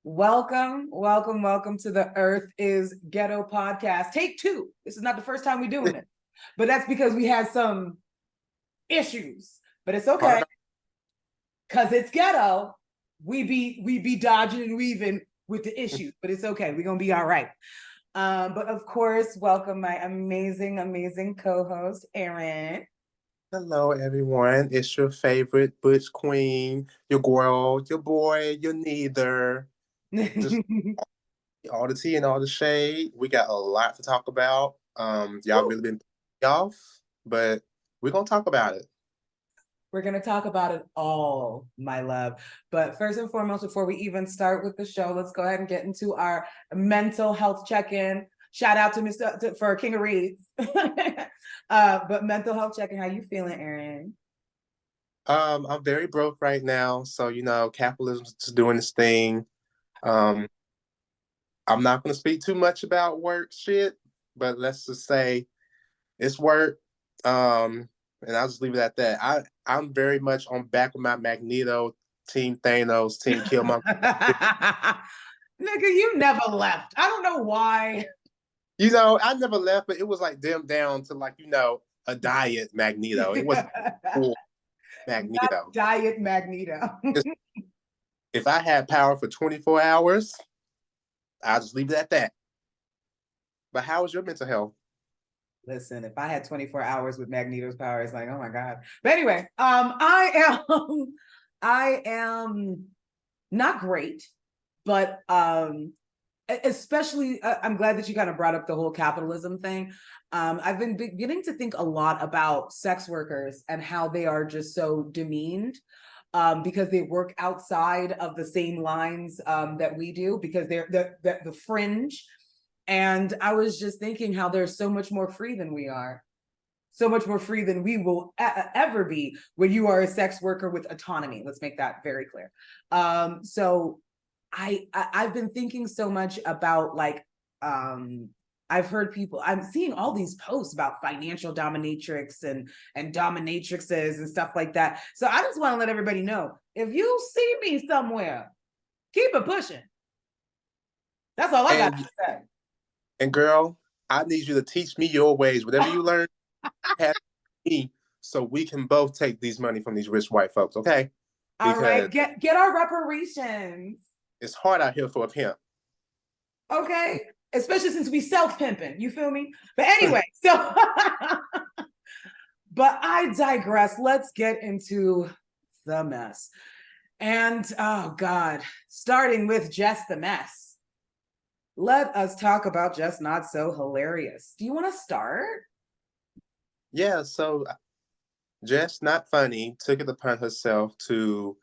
Welcome, welcome, welcome to the Earth is Ghetto podcast. Take two. This is not the first time we're doing it, but that's because we had some issues. But it's okay because it's ghetto. We be dodging and weaving with the issues, but it's okay. We're gonna be all right. But of course, welcome my amazing co-host, Erin. Hello, everyone. It's your favorite Butch Queen, your girl, your boy, your neither. Just all the tea and all the shade. We got a lot to talk about. Y'all really been off, but we're gonna talk about it. We're going to talk about it all, my love. But first and foremost, before we even start with the show, let's go ahead and get into our mental health check-in. Shout out to Mr. for King of Reeds. But mental health check-in, how you feeling, Erin? I'm very broke right now, so capitalism's just doing its thing. Um, I'm not gonna speak too much about work shit, but let's just say it's work. And I'll just leave it at that. I'm very much on back with my Magneto, Team Thanos, Team Killmonger. Nigga, you never left. I don't know why. I never left, but it was like dimmed down to a diet Magneto. It wasn't full Magneto. Not diet Magneto. If I had power for 24 hours, I'll just leave it at that. But how is your mental health? Listen, if I had 24 hours with Magneto's power, it's like, oh my God. But anyway, I am not great, but especially I'm glad that you kind of brought up the whole capitalism thing. I've been beginning to think a lot about sex workers and how they are just so demeaned because they work outside of the same lines that we do, because they're the fringe. And I was just thinking how they're so much more free than we are. So much more free than we will ever be when you are a sex worker with autonomy. Let's make that very clear. So I've been thinking so much about I've heard people, I'm seeing all these posts about financial dominatrix and dominatrixes and stuff like that. So I just want to let everybody know, if you see me somewhere, keep it pushing. That's all I got to say. And girl, I need you to teach me your ways. Whatever you learn, pass me, so we can both take these money from these rich white folks, okay? All right, get our reparations. It's hard out here for a pimp. Okay, especially since we self-pimping, you feel me? But anyway, so, but I digress. Let's get into the mess. And oh God, starting with Jess the mess. Let us talk about Jess Not So Hilarious. Do you want to start? Yeah, so Jess Not Funny took it upon herself to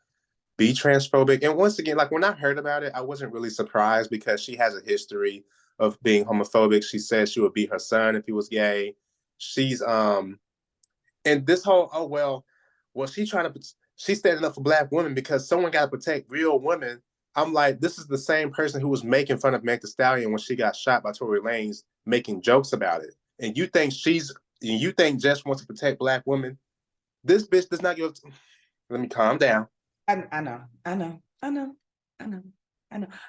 be transphobic. And once again, like when I heard about it, I wasn't really surprised because she has a history of being homophobic. She said she would beat her son if he was gay. She's and this whole she's standing up for Black women because someone got to protect real women. I'm like, this is the same person who was making fun of Meg Thee Stallion when she got shot by Tory Lanez, making jokes about it. And you think Jess wants to protect Black women? This bitch does not give. Let me calm down. I know.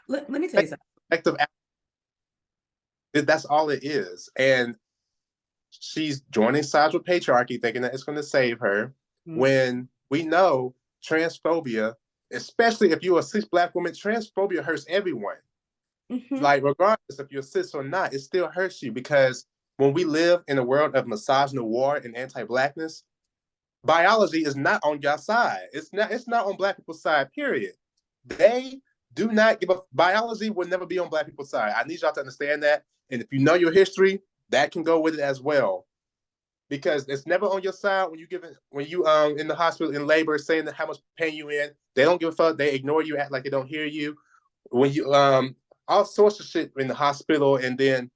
Let me tell you something. That's all it is. And she's joining sides with patriarchy, thinking that it's going to save her. Mm-hmm. When we know transphobia, especially if you're a cis Black woman, transphobia hurts everyone. Mm-hmm. Like, regardless if you're cis or not, it still hurts you, because when we live in a world of misogyny and anti-Blackness, biology is not on your side. It's not on Black people's side, period. They do not give a biology will never be on Black people's side. I need y'all to understand that. And if you know your history, that can go with it as well. Because it's never on your side when you in the hospital in labor, saying that how much pain you in. They don't give a fuck. They ignore you, act like they don't hear you. When you all sorts of shit in the hospital, and then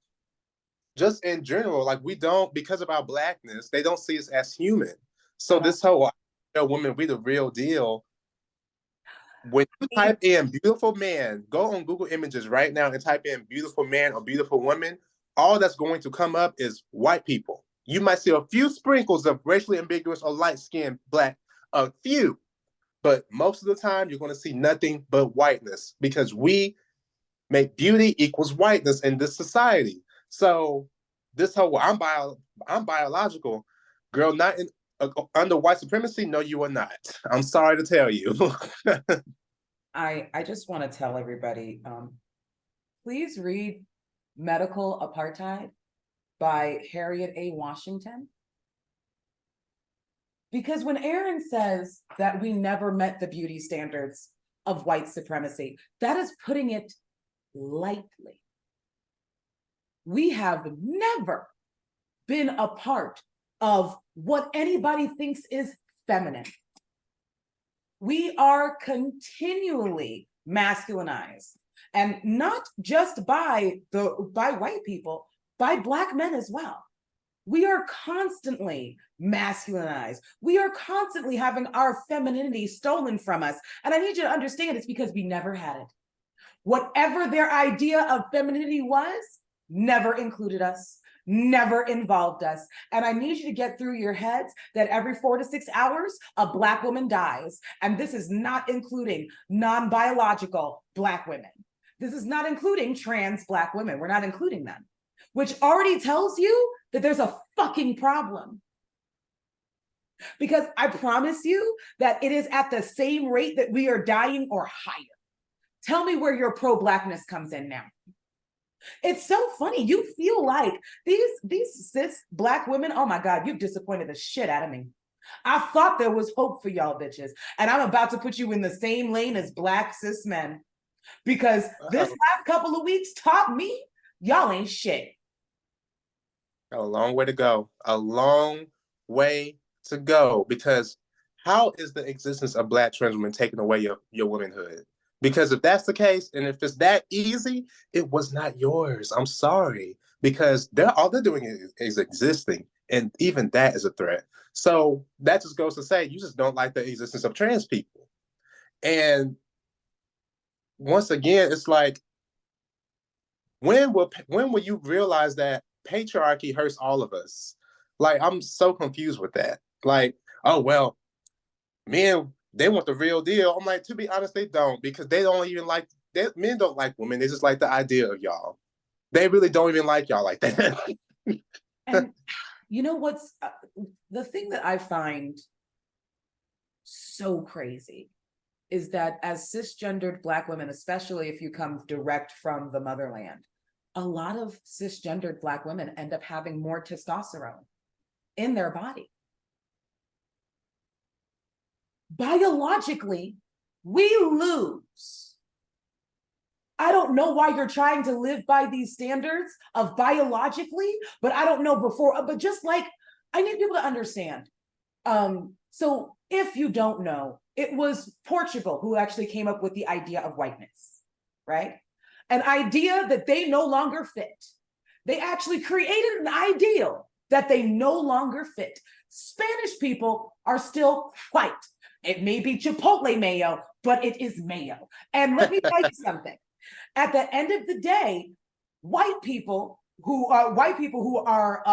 just in general, like, we don't, because of our Blackness, they don't see us as human. So this whole woman, we the real deal. When you type in beautiful man, go on Google Images right now and type in beautiful man or beautiful woman, all that's going to come up is white people. You might see a few sprinkles of racially ambiguous or light-skinned Black, a few, but most of the time you're going to see nothing but whiteness, because we make beauty equals whiteness in this society. So this whole I'm biological, girl, not in under white supremacy. No, you are not. I'm sorry to tell you. I just want to tell everybody, please read Medical Apartheid by Harriet A. Washington. Because when Aaron says that we never met the beauty standards of white supremacy, that is putting it lightly. We have never been a part of what anybody thinks is feminine. We are continually masculinized, and not just by white people, by Black men as well. We are constantly masculinized. We are constantly having our femininity stolen from us. And I need you to understand it's because we never had it. Whatever their idea of femininity was, never included us, never involved us. And I need you to get through your heads that every 4 to 6 hours, a Black woman dies. And this is not including non-biological Black women. This is not including trans Black women. We're not including them, which already tells you that there's a fucking problem. Because I promise you that it is at the same rate that we are dying or higher. Tell me where your pro-Blackness comes in now. It's so funny. You feel like these cis Black women, oh my God, you've disappointed the shit out of me. I thought there was hope for y'all bitches. And I'm about to put you in the same lane as Black cis men. Because this last couple of weeks taught me y'all ain't shit. A long way to go. A long way to go. Because how is the existence of Black trans women taking away your womanhood? Because if that's the case, and if it's that easy, it was not yours. I'm sorry. Because all they're doing is existing. And even that is a threat. So that just goes to say, you just don't like the existence of trans people. And once again, it's like, when will you realize that patriarchy hurts all of us? Like, I'm so confused with that. Like, oh, well, men, they want the real deal. I'm like, to be honest, they don't, because they don't even like, men don't like women. They just like the idea of y'all. They really don't even like y'all like that. And you know what's the thing that I find so crazy is that as cisgendered Black women, especially if you come direct from the motherland, a lot of cisgendered Black women end up having more testosterone in their body. Biologically, we lose. I don't know why you're trying to live by these standards of biologically, but I don't know before, but just like, I need people to understand. So if you don't know, it was Portugal who actually came up with the idea of whiteness, right? An idea that they no longer fit. They actually created an ideal that they no longer fit. Spanish people are still white. It may be Chipotle mayo, but it is mayo. And let me tell you something. At the end of the day, white people who are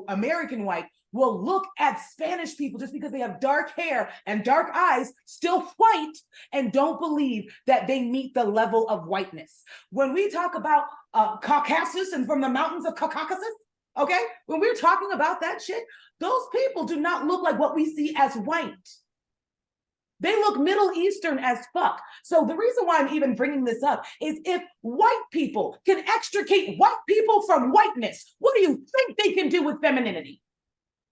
American white will look at Spanish people just because they have dark hair and dark eyes, still white, and don't believe that they meet the level of whiteness. When we talk about Caucasus and from the mountains of Caucasus, okay, when we're talking about that shit, those people do not look like what we see as white. They look Middle Eastern as fuck. So the reason why I'm even bringing this up is if white people can extricate white people from whiteness, what do you think they can do with femininity?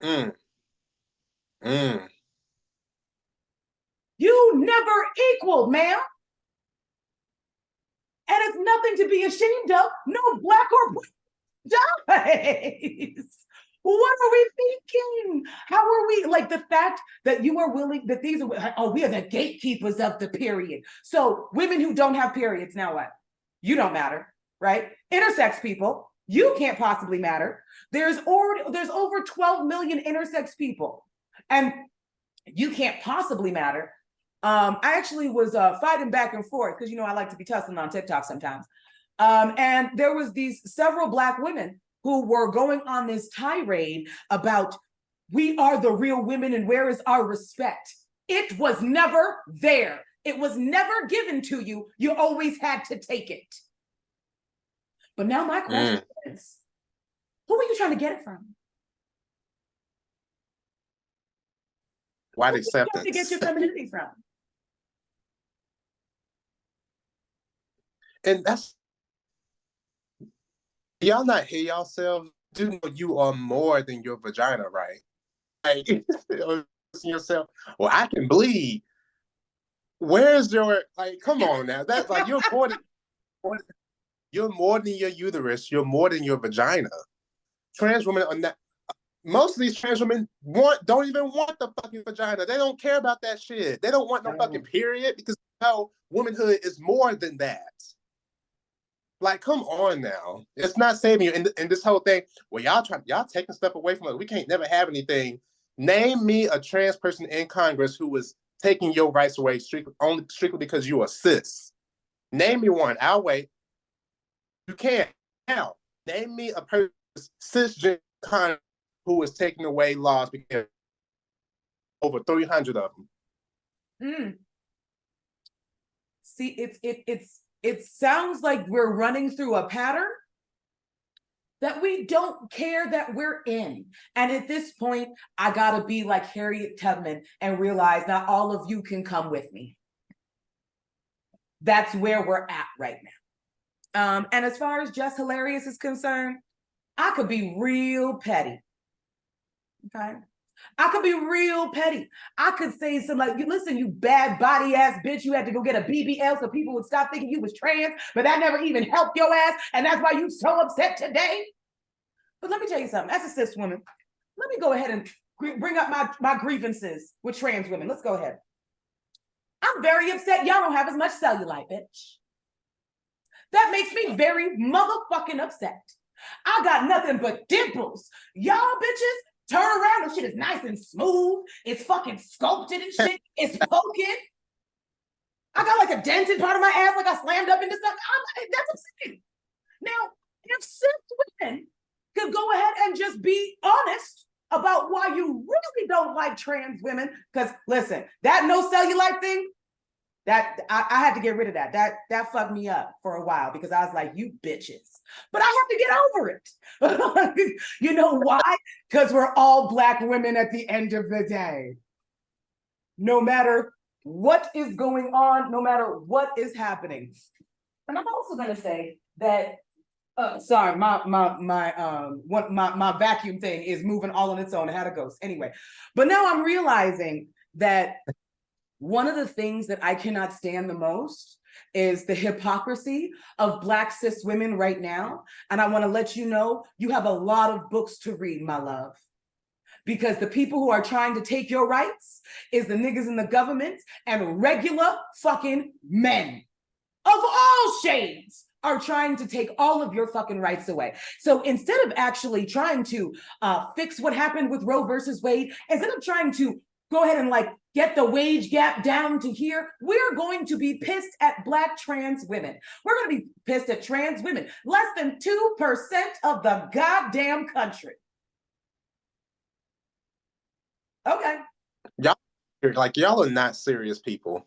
You never equal, ma'am. And it's nothing to be ashamed of. No Black or white dies. What are we thinking? How are we, like, the fact that you are willing, that these are, oh, we are the gatekeepers of the period. So women who don't have periods, now what? You don't matter, right? Intersex people, you can't possibly matter. There's over 12 million intersex people, and you can't possibly matter. I actually was fighting back and forth because, you know, I like to be tussling on TikTok sometimes. And there was these several Black women who were going on this tirade about, we are the real women and where is our respect? It was never there. It was never given to you. You always had to take it. But now my question is, who are you trying to get it from? White Who are you trying to acceptance. get your femininity from? And that's, y'all not hear yourselves? Do know you are more than your vagina, right? Like, yourself, well, I can bleed. Where's your, like, come on now. That's like, you're more than your uterus. You're more than your vagina. Trans women are not, most of these trans women don't even want the fucking vagina. They don't care about that shit. They don't want no fucking period because womanhood is more than that. Like, come on now. It's not saving you. And this whole thing, well, y'all taking stuff away from us. We can't never have anything. Name me a trans person in Congress who was taking your rights away strictly because you are cis. Name me one. I'll wait. You can't. Now, name me a person cisgender Congress who was taking away laws because over 300 of them. See, it sounds like we're running through a pattern that we don't care that we're in. And at this point, I gotta be like Harriet Tubman and realize not all of you can come with me. That's where we're at right now. And as far as Just Hilarious is concerned, I could be real petty. Okay. I could be real petty. I could say something like, listen, you bad body ass bitch, you had to go get a BBL so people would stop thinking you was trans, but that never even helped your ass, and that's why you so upset today. But let me tell you something, as a cis woman, let me go ahead and bring up my grievances with trans women. Let's go ahead. I'm very upset y'all don't have as much cellulite, bitch. That makes me very motherfucking upset. I got nothing but dimples. Y'all bitches, turn around, the shit is nice and smooth. It's fucking sculpted and shit. It's poking. I got like a dented part of my ass, like I slammed up into something. That's upsetting. Now, if cis women could go ahead and just be honest about why you really don't like trans women, because listen, that no cellulite thing, that I had to get rid of that. That fucked me up for a while because I was like, you bitches. But I have to get over it. You know why? Because we're all Black women at the end of the day. No matter what is going on, no matter what is happening. And I'm also gonna say that sorry, my vacuum thing is moving all on its own. It had a ghost. Anyway, but now I'm realizing that one of the things that I cannot stand the most is the hypocrisy of Black cis women right now. And I want to let you know, you have a lot of books to read, my love. Because the people who are trying to take your rights is the niggas in the government and regular fucking men of all shades are trying to take all of your fucking rights away. So instead of actually trying to fix what happened with Roe versus Wade, instead of trying to go ahead and like get the wage gap down to here, we're going to be pissed at Black trans women. We're going to be pissed at trans women. Less than 2% of the goddamn country. Okay. Y'all are not serious people.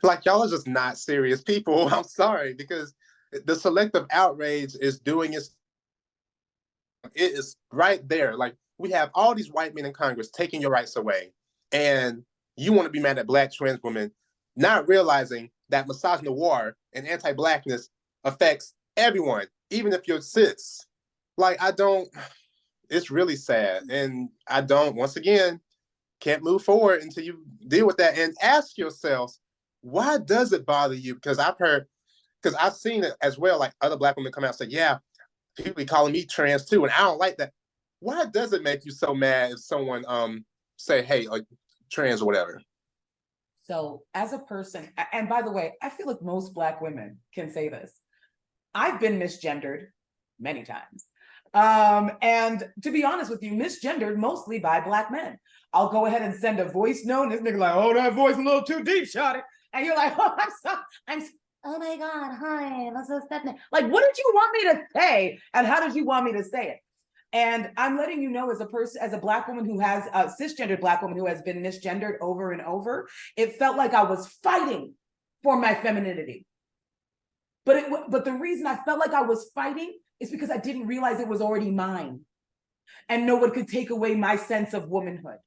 Like, y'all are just not serious people. I'm sorry, because the selective outrage is doing it is right there. Like, we have all these white men in Congress taking your rights away, and you want to be mad at Black trans women, not realizing that misogynoir and anti-Blackness affects everyone, even if you're cis. Like, it's really sad. And I don't, once again, can't move forward until you deal with that and ask yourselves, why does it bother you? Because I've seen it as well, like other Black women come out and say, yeah, people be calling me trans too, and I don't like that. Why does it make you so mad if someone say, hey, trans or whatever? So as a person, and by the way, I feel like most Black women can say this. I've been misgendered many times. And to be honest with you, misgendered mostly by Black men. I'll go ahead and send a voice note, and this nigga like, oh, that voice a little too deep, shot it. And you're like, oh, oh my God, hi, this is Stephanie. Like, what did you want me to say? And how did you want me to say it? And I'm letting you know, as a person, as a Black woman who has a cisgendered Black woman who has been misgendered over and over, it felt like I was fighting for my femininity. But the reason I felt like I was fighting It's because I didn't realize it was already mine. And no one could take away my sense of womanhood.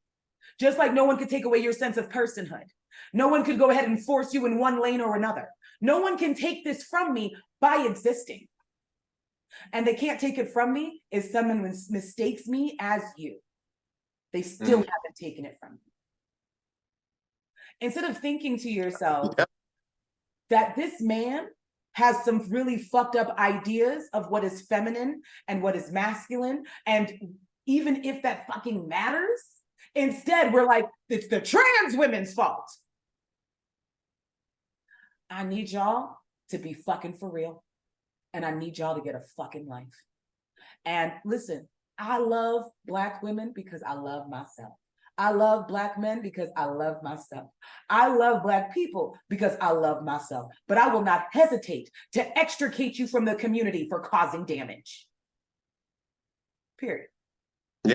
Just like no one could take away your sense of personhood. No one could go ahead and force you in one lane or another. No one can take this from me by existing. And they can't take it from me if someone mistakes me as you. They still haven't taken it from me. Instead of thinking to yourself that this man has some really fucked up ideas of what is feminine and what is masculine, and even if that fucking matters, instead we're like, it's the trans women's fault. I need y'all to be fucking for real. And I need y'all to get a fucking life. And listen, I love Black women because I love myself. I love Black men because I love myself. I love Black people because I love myself. But I will not hesitate to extricate you from the community for causing damage. Period. Yeah.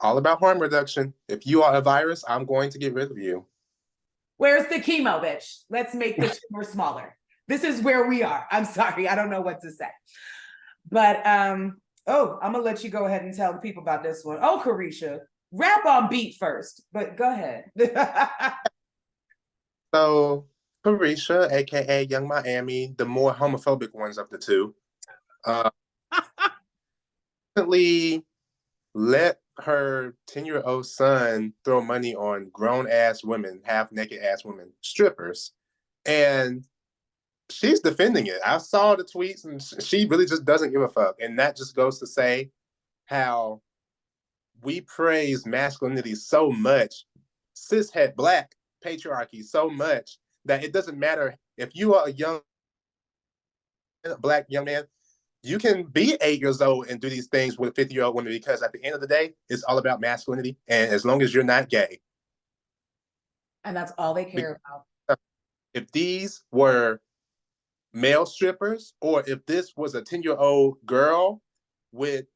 All about harm reduction. If you are a virus, I'm going to get rid of you. Where's the chemo, bitch? Let's make the tumor smaller. This is where we are. I'm sorry, I don't know what to say. But oh, I'm gonna let you go ahead and tell the people about this one. Oh, Caresha, rap on beat first, but go ahead. So Caresha, aka Young Miami, the more homophobic ones of the two, recently let her 10-year-old son throw money on grown-ass women, half-naked ass women, strippers. And she's defending it. I saw the tweets and she really just doesn't give a fuck. And that just goes to say how we praise masculinity so much, cishet Black patriarchy so much, that it doesn't matter if you are a young Black young man, you can be 8 years old and do these things with 50-year-old women, because at the end of the day, it's all about masculinity. And as long as you're not gay. And that's all they care about. If these were male strippers, or if this was a 10-year-old girl with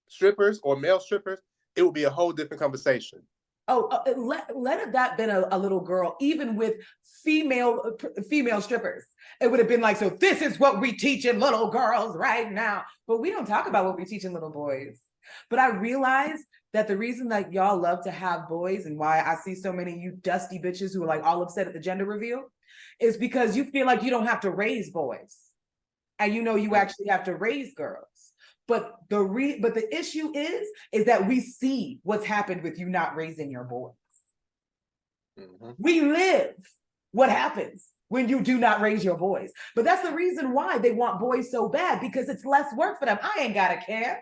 strippers or male strippers, it would be a whole different conversation. Oh, let have that been a little girl, even with female strippers, it would have been like, so this is what we teaching little girls right now. But we don't talk about what we teaching little boys. But I realize that the reason that y'all love to have boys, and why I see so many of you dusty bitches who are like all upset at the gender reveal, is because you feel like you don't have to raise boys, and you know you actually have to raise girls. But the issue is that we see what's happened with you not raising your boys. Mm-hmm. We live what happens when you do not raise your boys. But that's the reason why they want boys so bad, because it's less work for them. I ain't gotta care.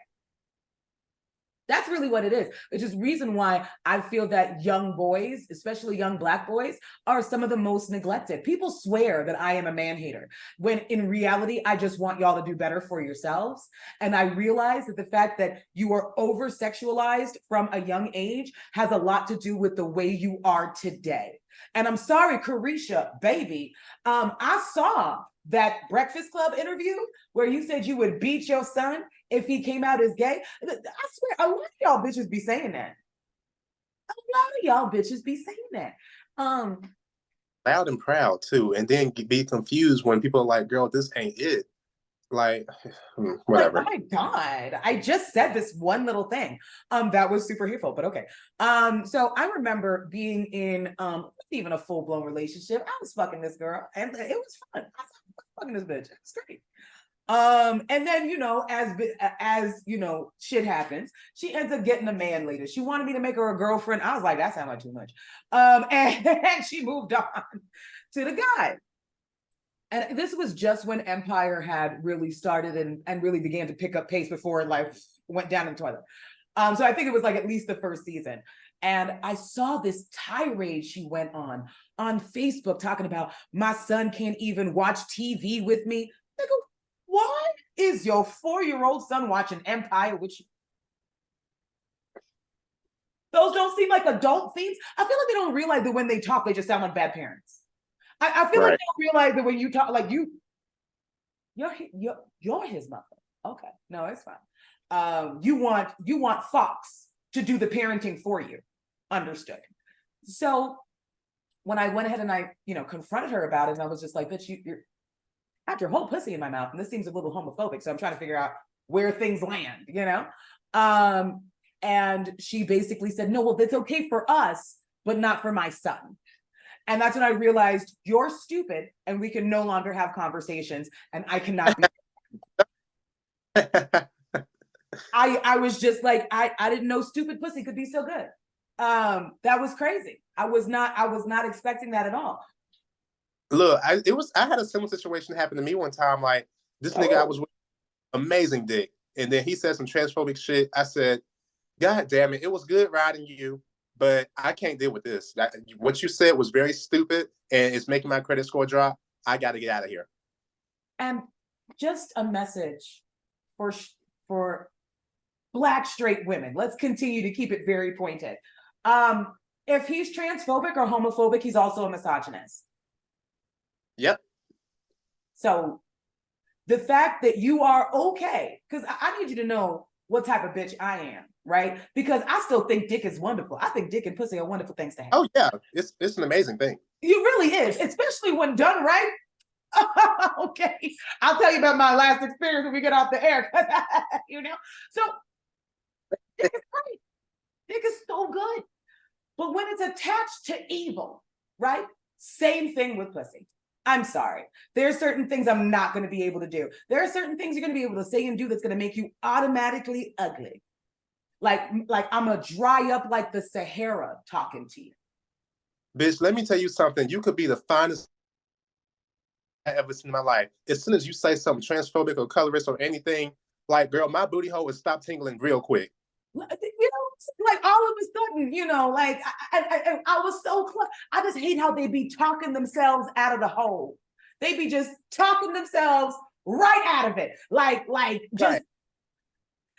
That's really what it is. Which is reason why I feel that young boys, especially young Black boys, are some of the most neglected. People swear that I am a man hater, when in reality, I just want y'all to do better for yourselves. And I realize that the fact that you are over-sexualized from a young age has a lot to do with the way you are today. And I'm sorry, Caresha, baby, I saw that Breakfast Club interview where you said you would beat your son if he came out as gay. I swear, a lot of y'all bitches be saying that. A lot of y'all bitches be saying that. Loud and proud too, and then be confused when people are like, "Girl, this ain't it." Like, whatever. Like, oh my God, I just said this one little thing. That was super hateful, but okay. So I remember being in even a full-blown relationship. I was fucking this girl, and it was fun. I was fucking this bitch. It's great. And then, you know, as you know, shit happens, she ends up getting a man later. She wanted me to make her a girlfriend. I was like, that sounded like too much. And she moved on to the guy. And this was just when Empire had really started and really began to pick up pace before it like went down in the toilet. So I think it was like at least the first season. And I saw this tirade she went on Facebook talking about, my son can't even watch TV with me. Nigga, why is your 4-year-old son watching Empire with you? Those don't seem like adult themes. I feel like they don't realize that when they talk, they just sound like bad parents. I feel like they don't realize that when you talk, like you're his mother. Okay, no, it's fine. You want Fox to do the parenting for you. Understood. So when I went ahead and I, confronted her about it, and I was just like, bitch, I had your whole pussy in my mouth, and this seems a little homophobic, so I'm trying to figure out where things land, you know? And she basically said, no, well, that's okay for us, but not for my son. And that's when I realized you're stupid and we can no longer have conversations and I cannot be. I was just like, I didn't know stupid pussy could be so good. That was crazy. I was not expecting that at all. Look, I had a similar situation happen to me one time. Like, this nigga I was with, amazing dick. And then he said some transphobic shit. I said, God damn it, it was good riding you, but I can't deal with this. What you said was very stupid and it's making my credit score drop. I got to get out of here. And just a message for Black straight women. Let's continue to keep it very pointed. If he's transphobic or homophobic, he's also a misogynist. Yep. So the fact that you are okay, because I need you to know what type of bitch I am, right? Because I still think dick is wonderful. I think dick and pussy are wonderful things to have. Oh yeah, it's an amazing thing. It really is, especially when done right. Okay, I'll tell you about my last experience when we get off the air, you know. So dick is great. Dick is so good, but when it's attached to evil, right? Same thing with pussy. I'm sorry. There are certain things I'm not going to be able to do. There are certain things you're going to be able to say and do that's going to make you automatically ugly. Like I'm going to dry up like the Sahara talking to you. Bitch, let me tell you something. You could be the finest I've ever seen in my life. As soon as you say something transphobic or colorist or anything, like, girl, my booty hole would stop tingling real quick. You know, like all of a sudden, you know, like I was so close. I just hate how they be talking themselves out of the hole. They be just talking themselves right out of it. Like just right.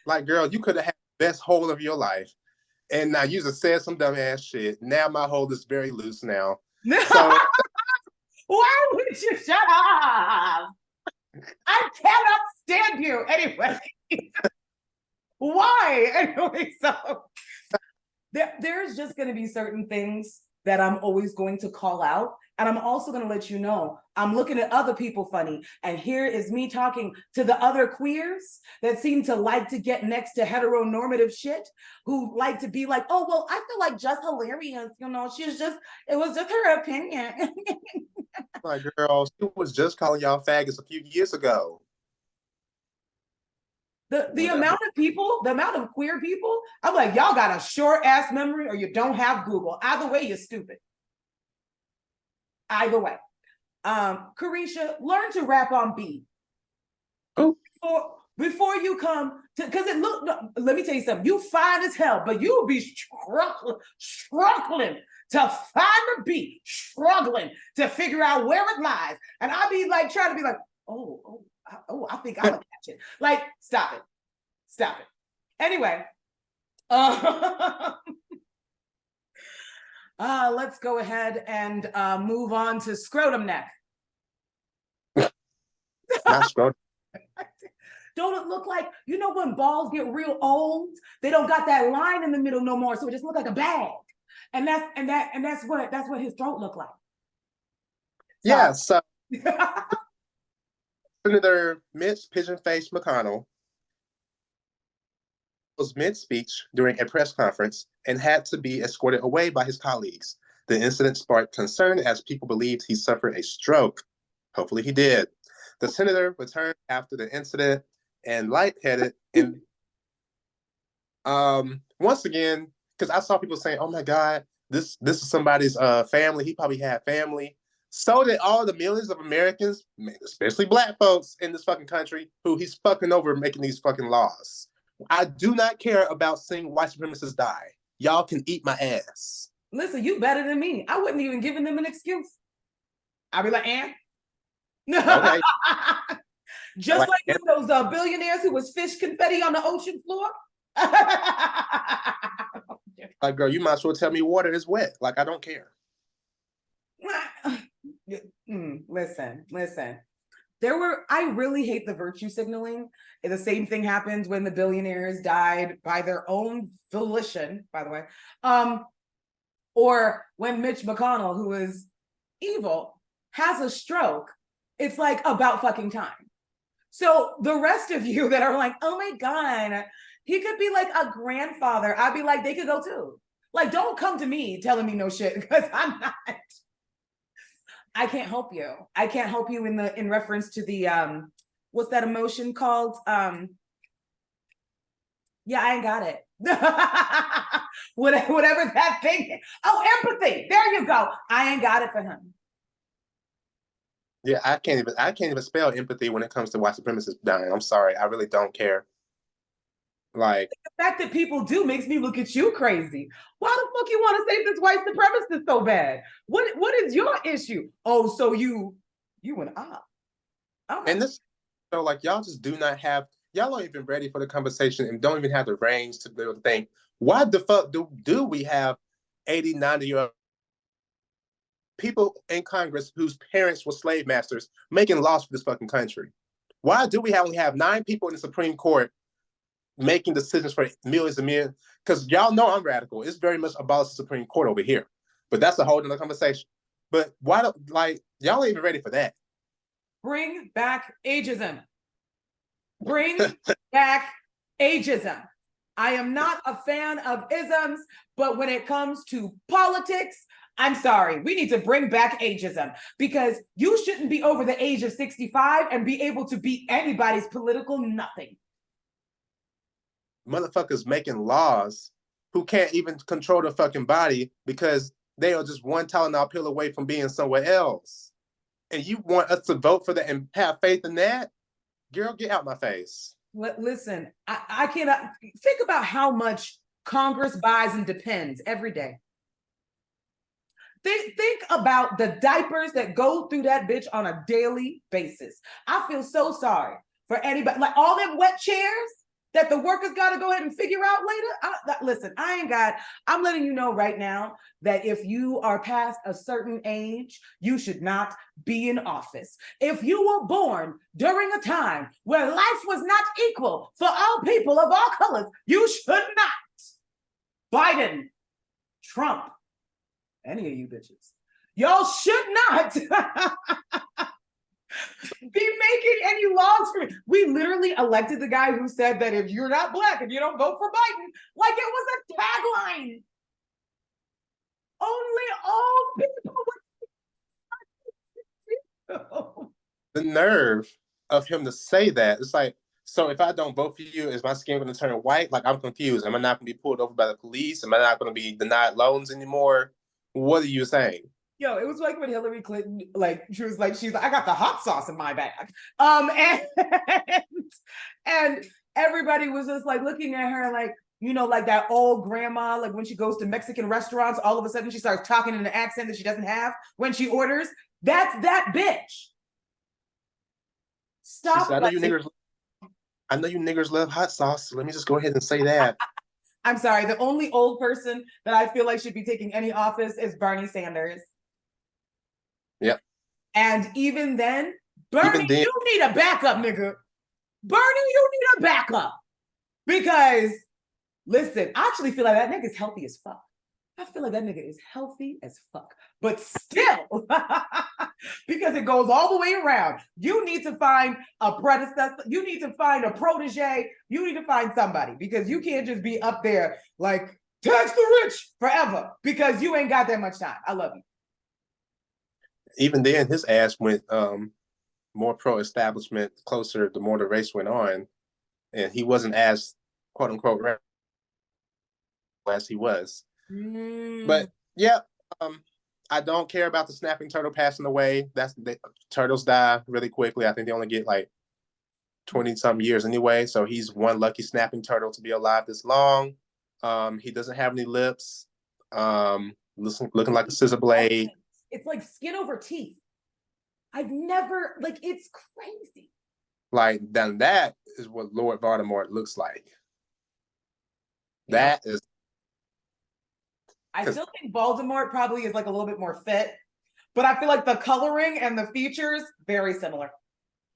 Like, girl, you could have had the best hole of your life. And now you just said some dumb ass shit. Now my hole is very loose now. So why would you shut up? I cannot stand you anyway. Why? Anyway, so there's just going to be certain things that I'm always going to call out. And I'm also going to let you know, I'm looking at other people funny. And here is me talking to the other queers that seem to like to get next to heteronormative shit, who like to be like, oh, well, I feel like just hilarious. You know, it was just her opinion. my girl, she was just calling y'all faggots a few years ago. The amount of people, the amount of queer people, I'm like, y'all got a short ass memory or you don't have Google. Either way, you're stupid. Either way. Caresha, learn to rap on beat. Oh. Before you come to, because it look, no, let me tell you something, you fine as hell, but you will be struggling to find the beat, struggling to figure out where it lies. And I'll be like, trying to be like, I think I'm gonna catch it. Like, stop it. Anyway, let's go ahead and move on to scrotum neck. Not scrotum. Don't it look like, you know, when balls get real old, they don't got that line in the middle no more, so it just look like a bag. And that's what his throat looked like. So. Yeah, so Senator Mitch Pigeon-Face McConnell was mid-speech during a press conference and had to be escorted away by his colleagues. The incident sparked concern as people believed he suffered a stroke. Hopefully he did. The senator returned after the incident and lightheaded. And once again, because I saw people saying, oh my God, this is somebody's family. He probably had family. So did all the millions of Americans, especially Black folks in this fucking country, who he's fucking over making these fucking laws. I do not care about seeing white supremacists die. Y'all can eat my ass. Listen, you better than me. I wouldn't even give them an excuse. I'd be like, Okay. Just like those billionaires who was fish confetti on the ocean floor. Like, girl, you might as well tell me water is wet. Like, I don't care. Listen. I really hate the virtue signaling. The same thing happens when the billionaires died by their own volition, by the way. Or when Mitch McConnell, who is evil, has a stroke It's like about fucking time. So the rest of you that are like, oh my God, he could be like a grandfather. I'd be like, they could go too. Like, don't come to me telling me no shit because I'm not. I can't help you. I can't help you in reference to the what's that emotion called? Yeah, I ain't got it. Whatever that thing is. Oh, empathy. There you go. I ain't got it for him. Yeah, I can't even spell empathy when it comes to white supremacists dying. I'm sorry, I really don't care. Like the fact that people do makes me look at you crazy. Why the fuck you want to save this white supremacist so bad? What is your issue? Oh, so you went up. Okay. and this so like y'all just do not have y'all aren't even ready for the conversation and don't even have the range to be able to think, why the fuck do we have 80, 90-year-old people in Congress whose parents were slave masters making laws for this fucking country? Why do we only have 9 people in the Supreme Court making decisions for millions and millions? Because y'all know I'm radical. It's very much abolish the Supreme Court over here. But that's a whole other conversation. But why don't like y'all ain't even ready for that? Bring back ageism. Bring back ageism. I am not a fan of isms, but when it comes to politics, I'm sorry, we need to bring back ageism because you shouldn't be over the age of 65 and be able to be anybody's political nothing. Motherfuckers making laws who can't even control their fucking body because they are just one Tylenol pill away from being somewhere else. And you want us to vote for that and have faith in that? Girl, get out my face. Listen, I cannot think about how much Congress buys and depends every day. Think about the diapers that go through that bitch on a daily basis. I feel so sorry for anybody, like all them wet chairs that the workers got to go ahead and figure out later. Listen, I'm letting you know right now that if you are past a certain age, you should not be in office. If you were born during a time where life was not equal for all people of all colors, you should not. Biden, Trump, any of you bitches, y'all should not be making any laws for me. We literally elected the guy who said that if you're not black, if you don't vote for Biden, like it was a tagline. Only all people. The nerve of him to say that. It's like, so if I don't vote for you, is my skin going to turn white? Like, I'm confused. Am I not going to be pulled over by the police? Am I not going to be denied loans anymore? What are you saying? Yo, it was like when Hillary Clinton, like, she's like, I got the hot sauce in my bag. And everybody was just like looking at her like, you know, like that old grandma, like when she goes to Mexican restaurants, all of a sudden she starts talking in an accent that she doesn't have when she orders. That's that bitch. Stop. Said, I know you niggers love hot sauce. So let me just go ahead and say that. I'm sorry. The only old person that I feel like should be taking any office is Bernie Sanders. Yep. And even then, Bernie, you need a backup, nigga. Bernie, you need a backup. Because, listen, I actually feel like that nigga's healthy as fuck. I feel like that nigga is healthy as fuck. But still, because it goes all the way around, you need to find a predecessor. You need to find a protege. You need to find somebody because you can't just be up there like, tax the rich forever because you ain't got that much time. I love you. Even then, his ass went more pro-establishment closer the more the race went on. And he wasn't as, quote unquote, as he was. But yeah, I don't care about the snapping turtle passing away. Turtles die really quickly. I think they only get like 20-some years anyway. So he's one lucky snapping turtle to be alive this long. He doesn't have any lips. Looking like a scissor blade. It's like skin over teeth. I've never, like, it's crazy. Like, then that is what Lord Voldemort looks like. Yeah. That is. I still think Voldemort probably is like a little bit more fit, but I feel like the coloring and the features, very similar.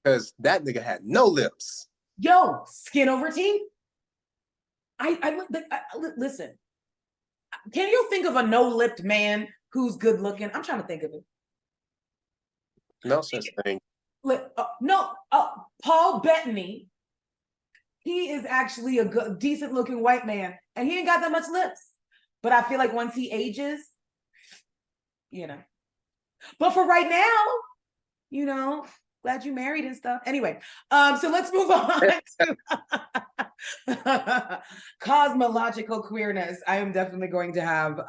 Because that nigga had no lips. Yo, skin over teeth? Listen, can you think of a no-lipped man who's good looking? I'm trying to think of it. No such thing. No, Paul Bettany, he is actually a good, decent looking white man, and he ain't got that much lips. But I feel like once he ages, you know. But for right now, you know, glad you married and stuff. Anyway, so let's move on to cosmological queerness. I am definitely going to have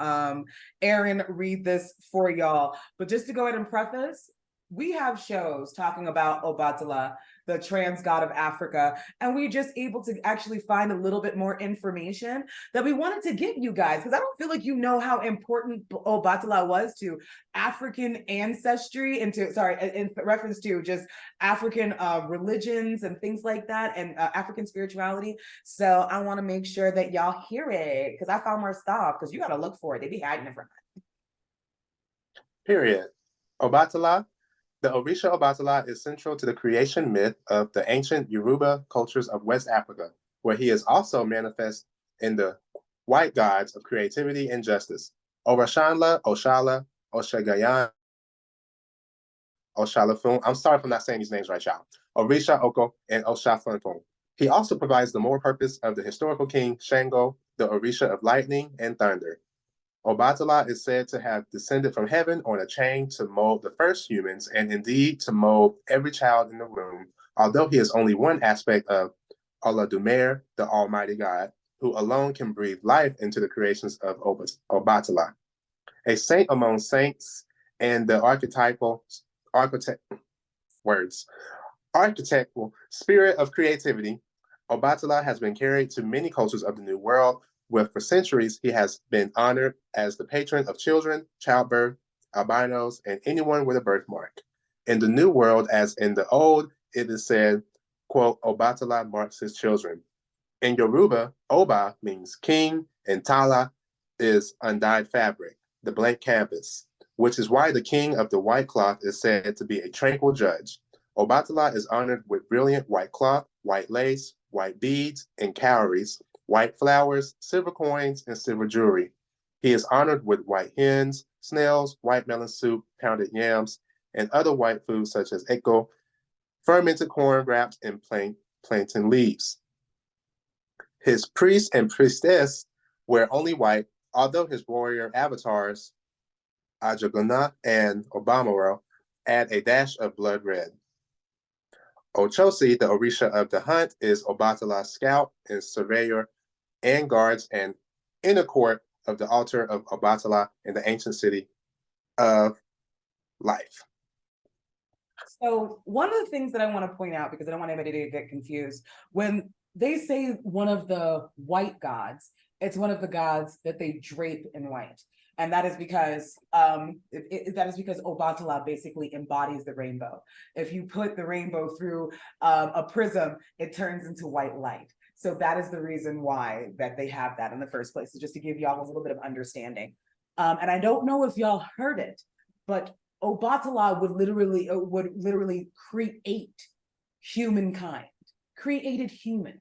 Aaron read this for y'all. But just to go ahead and preface, we have shows talking about Obatala, the trans god of Africa, and we're just able to actually find a little bit more information that we wanted to give you guys, because I don't feel like you know how important Obatala was to African ancestry and to, sorry, in reference to just African religions and things like that, and African spirituality. So I want to make sure that y'all hear it, because I found more stuff, because you got to look for it. They be hiding it from us. Period. Obatala. The Orisha Obatala is central to the creation myth of the ancient Yoruba cultures of West Africa, where he is also manifest in the white gods of creativity and justice. Orashanla, Oshala, Oshagayan, Oshalafun. I'm sorry if I'm not saying these names right, y'all. Orisha Oko and Oshafunfun. He also provides the moral purpose of the historical king Shango, the Orisha of lightning and thunder. Obatala is said to have descended from heaven on a chain to mold the first humans, and indeed to mold every child in the room, although he is only one aspect of Oladumer, the Almighty God, who alone can breathe life into the creations of Obatala. A saint among saints and the archetypal spirit of creativity, Obatala has been carried to many cultures of the New World, where for centuries he has been honored as the patron of children, childbirth, albinos, and anyone with a birthmark. In the New World, as in the Old, it is said, quote, Obatala marks his children. In Yoruba, Oba means king, and Tala is undyed fabric, the blank canvas, which is why the king of the white cloth is said to be a tranquil judge. Obatala is honored with brilliant white cloth, white lace, white beads and cowries, white flowers, silver coins, and silver jewelry. He is honored with white hens, snails, white melon soup, pounded yams, and other white foods such as eko, fermented corn wrapped in plantain leaves. His priest and priestess wear only white, although his warrior avatars, Ajaguna and Obamaro, add a dash of blood red. Ochosi, the Orisha of the hunt, is Obatala's scout and surveyor and guards an inner court of the altar of Obatala in the ancient city of life. So one of the things that I want to point out, because I don't want anybody to get confused, when they say one of the white gods, it's one of the gods that they drape in white. And that is because Obatala basically embodies the rainbow. If you put the rainbow through a prism, it turns into white light. So that is the reason why that they have that in the first place, so just to give y'all a little bit of understanding. And I don't know if y'all heard it, but Obatala would literally create humankind, created humans.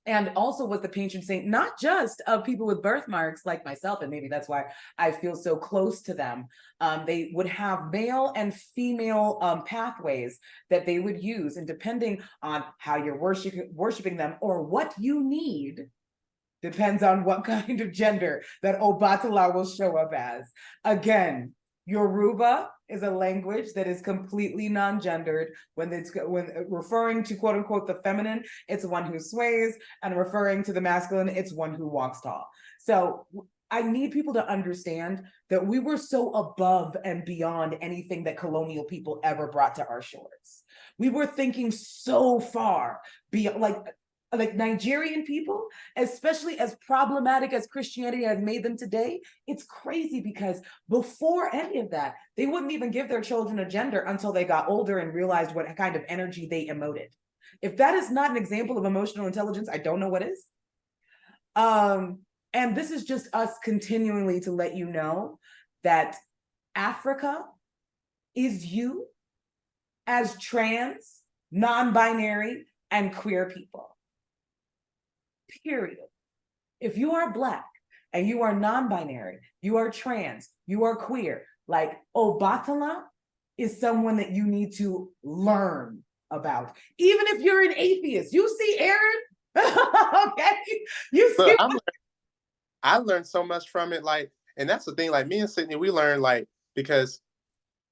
And also was the patron saint, not just of people with birthmarks like myself, and maybe that's why I feel so close to them. They would have male and female pathways that they would use, and depending on how you're worshiping them or what you need, depends on what kind of gender that Obatala will show up as. Again, Yoruba is a language that is completely non-gendered. When referring to quote unquote the feminine, it's one who sways, and referring to the masculine, it's one who walks tall. So I need people to understand that we were so above and beyond anything that colonial people ever brought to our shores. We were thinking so far beyond, like Nigerian people, especially as problematic as Christianity has made them today. It's crazy, because before any of that, they wouldn't even give their children a gender until they got older and realized what kind of energy they emoted. If that is not an example of emotional intelligence, I don't know what is. And this is just us continually to let you know that Africa is you as trans, non-binary, and queer people. Period. If you are Black and you are non-binary, you are trans, you are queer, like Obatala is someone that you need to learn about. Even if you're an atheist, you see Aaron, okay? You see. But I learned so much from it, like, and that's the thing, like me and Sydney, we learn like because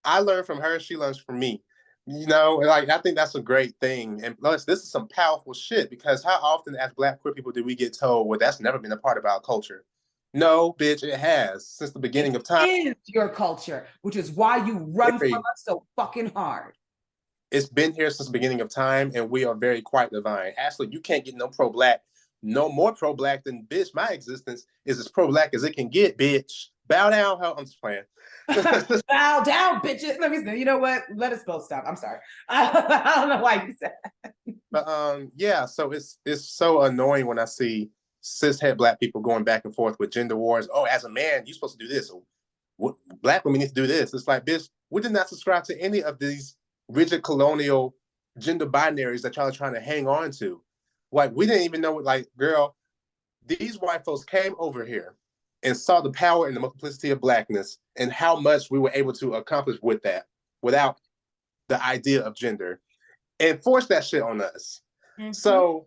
I learn from her, she learns from me. You know, like I think that's a great thing. And plus, this is some powerful shit because how often as Black queer people do we get told, well, that's never been a part of our culture? No, bitch, it has since the beginning of time. It is your culture, which is why you run from us so fucking hard. It's been here since the beginning of time, and we are very quite divine. Ashley, you can't get no pro-Black, no more pro-Black than bitch. My existence is as pro-Black as it can get, bitch. Bow down, how I'm just playing. Bow down, bitches. Let me see. You know what? Let us both stop. I'm sorry. I don't know why you said that. But yeah, so it's so annoying when I see cishet Black people going back and forth with gender wars. Oh, as a man, you're supposed to do this. Or, Black women need to do this. It's like, bitch, we did not subscribe to any of these rigid colonial gender binaries that y'all are trying to hang on to. Like, we didn't even know, like, girl, these white folks came over here and saw the power and the multiplicity of Blackness and how much we were able to accomplish with that without the idea of gender and forced that shit on us. Mm-hmm. So,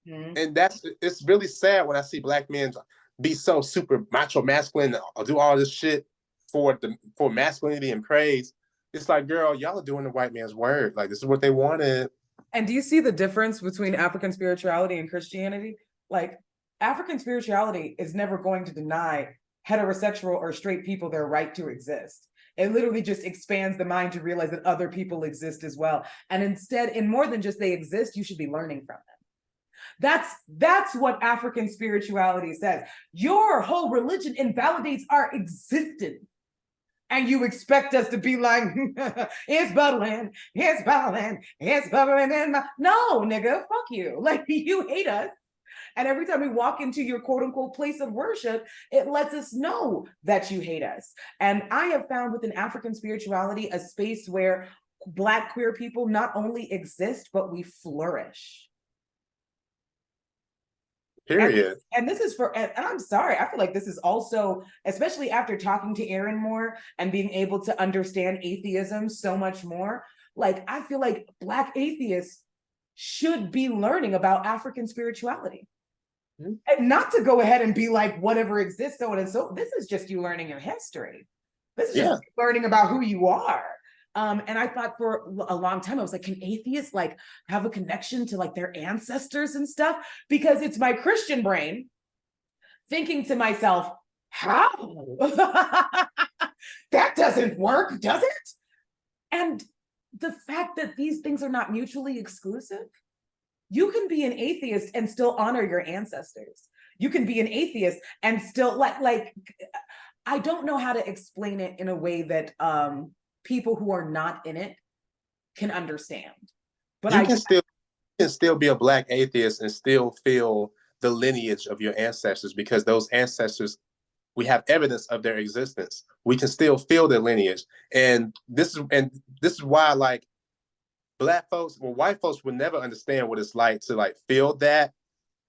and it's really sad when I see Black men be so super macho masculine or do all this shit for masculinity and praise. It's like, girl, y'all are doing the white man's word. Like, this is what they wanted. And do you see the difference between African spirituality and Christianity? Like, African spirituality is never going to deny heterosexual or straight people their right to exist. It literally just expands the mind to realize that other people exist as well. And instead, in more than just they exist, you should be learning from them. That's what African spirituality says. Your whole religion invalidates our existence. And you expect us to be like, it's bubbling, it's bubbling, it's bubbling in my... No, nigga, fuck you. Like, you hate us. And every time we walk into your quote unquote place of worship, it lets us know that you hate us. And I have found within African spirituality a space where Black queer people not only exist, but we flourish. Period. And this is for, and I'm sorry, I feel like this is also, especially after talking to Aaron more and being able to understand atheism so much more, like, I feel like Black atheists should be learning about African spirituality. Mm-hmm. And not to go ahead and be like, whatever exists, so on and so. This is just you learning your history. This is just learning about who you are. And I thought for a long time, I was like, can atheists like have a connection to like their ancestors and stuff? Because it's my Christian brain thinking to myself, how? That doesn't work, does it? And the fact that these things are not mutually exclusive, you can be an atheist and still honor your ancestors. You can be an atheist and still like I don't know how to explain it in a way that people who are not in it can understand. But you can still be a Black atheist and still feel the lineage of your ancestors, because those ancestors, we have evidence of their existence. We can still feel their lineage. And this is why, like, Black folks, well, white folks would never understand what it's like to like feel that.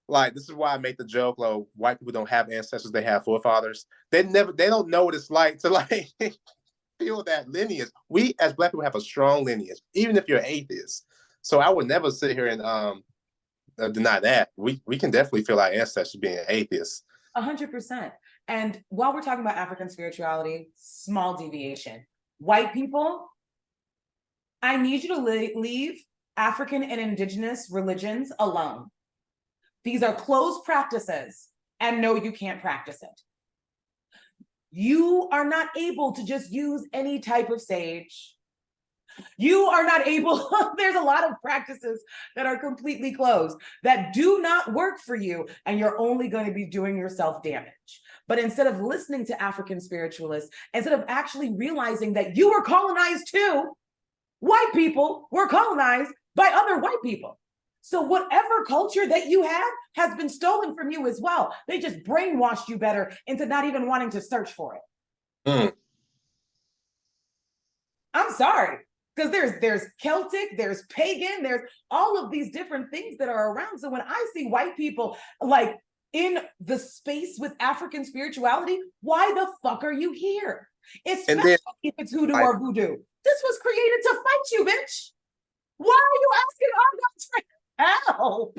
Like, this is why I make the joke, like, white people don't have ancestors, they have forefathers. They don't know what it's like to like feel that lineage. We as Black people have a strong lineage, even if you're atheist. So I would never sit here and deny that. We can definitely feel our ancestors being atheists. 100%. And while we're talking about African spirituality, small deviation. White people, I need you to leave African and indigenous religions alone. These are closed practices, and no, you can't practice it. You are not able to just use any type of sage. You are not able, there's a lot of practices that are completely closed that do not work for you, and you're only going to be doing yourself damage. But instead of listening to African spiritualists, instead of actually realizing that you were colonized too, white people were colonized by other white people. So whatever culture that you had has been stolen from you as well. They just brainwashed you better into not even wanting to search for it. I'm sorry, because there's Celtic, there's pagan, there's all of these different things that are around. So when I see white people like in the space with African spirituality, why the fuck are you here? And Especially then if it's hoodoo like, or voodoo. This was created to fight you, bitch. Why are you asking our gods for help?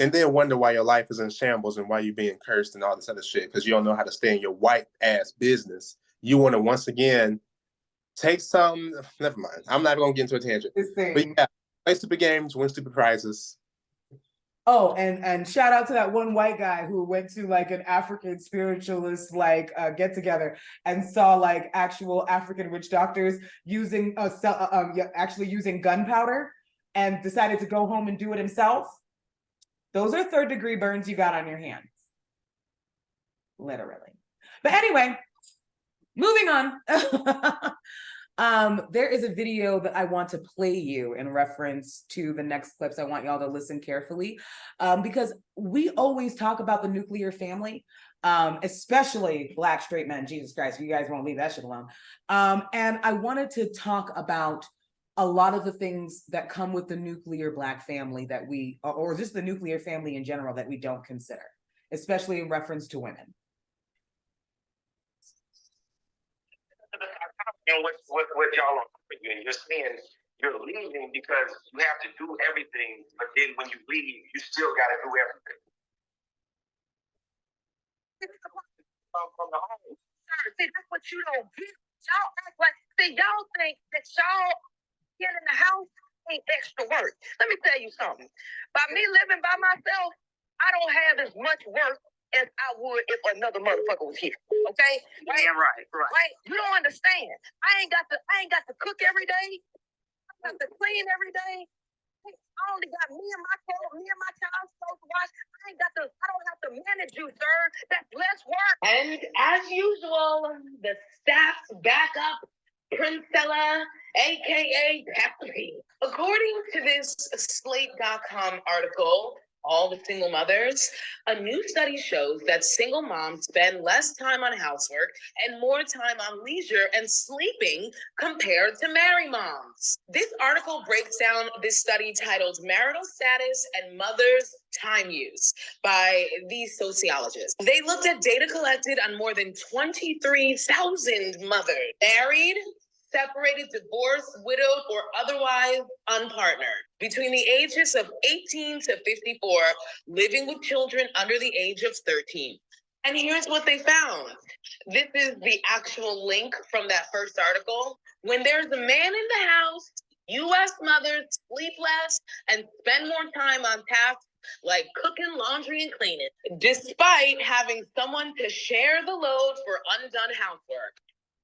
and then wonder why your life is in shambles and why you're being cursed and all this other shit because you don't know how to stay in your white ass business. You want to once again take some. Never mind. I'm not gonna get into a tangent. This But thing. yeah, play stupid games, win stupid prizes. Oh, and shout out to that one white guy who went to like an African spiritualist like get together and saw like actual African witch doctors using actually using gunpowder and decided to go home and do it himself. Those are third-degree burns you got on your hands. Literally. But anyway, moving on. There is a video that I want to play you in reference to the next clips. I want y'all to listen carefully because we always talk about the nuclear family, especially Black straight men. Jesus Christ, you guys won't leave that shit alone. And I wanted to talk about a lot of the things that come with the nuclear Black family that we, or just the nuclear family in general, that we don't consider, especially in reference to women. And what y'all are doing, and you're saying you're leaving because you have to do everything, but then when you leave, you still got to do everything. From the home. See, that's what you don't get. Y'all act like, see, y'all think that y'all get in the house ain't extra work. Let me tell you something. By me living by myself, I don't have as much work as I would if another motherfucker was here. Okay? Right? Yeah, right. You don't understand. I ain't got to cook every day. I got to clean every day. I only got me and my child's clothes to wash. I don't have to manage you, sir. That's less work. And as usual, the staff's backup, Princella, aka Pastor P. According to this Slate.com article, All the Single Mothers, a new study shows that single moms spend less time on housework and more time on leisure and sleeping compared to married moms. This article breaks down this study titled Marital Status and Mothers' Time Use by these sociologists. They looked at data collected on more than 23,000 mothers, married, separated, divorced, widowed, or otherwise unpartnered, between the ages of 18 to 54, living with children under the age of 13. And here's what they found. This is the actual link from that first article. When there's a man in the house, U.S. mothers sleep less and spend more time on tasks like cooking, laundry, and cleaning, despite having someone to share the load for undone housework.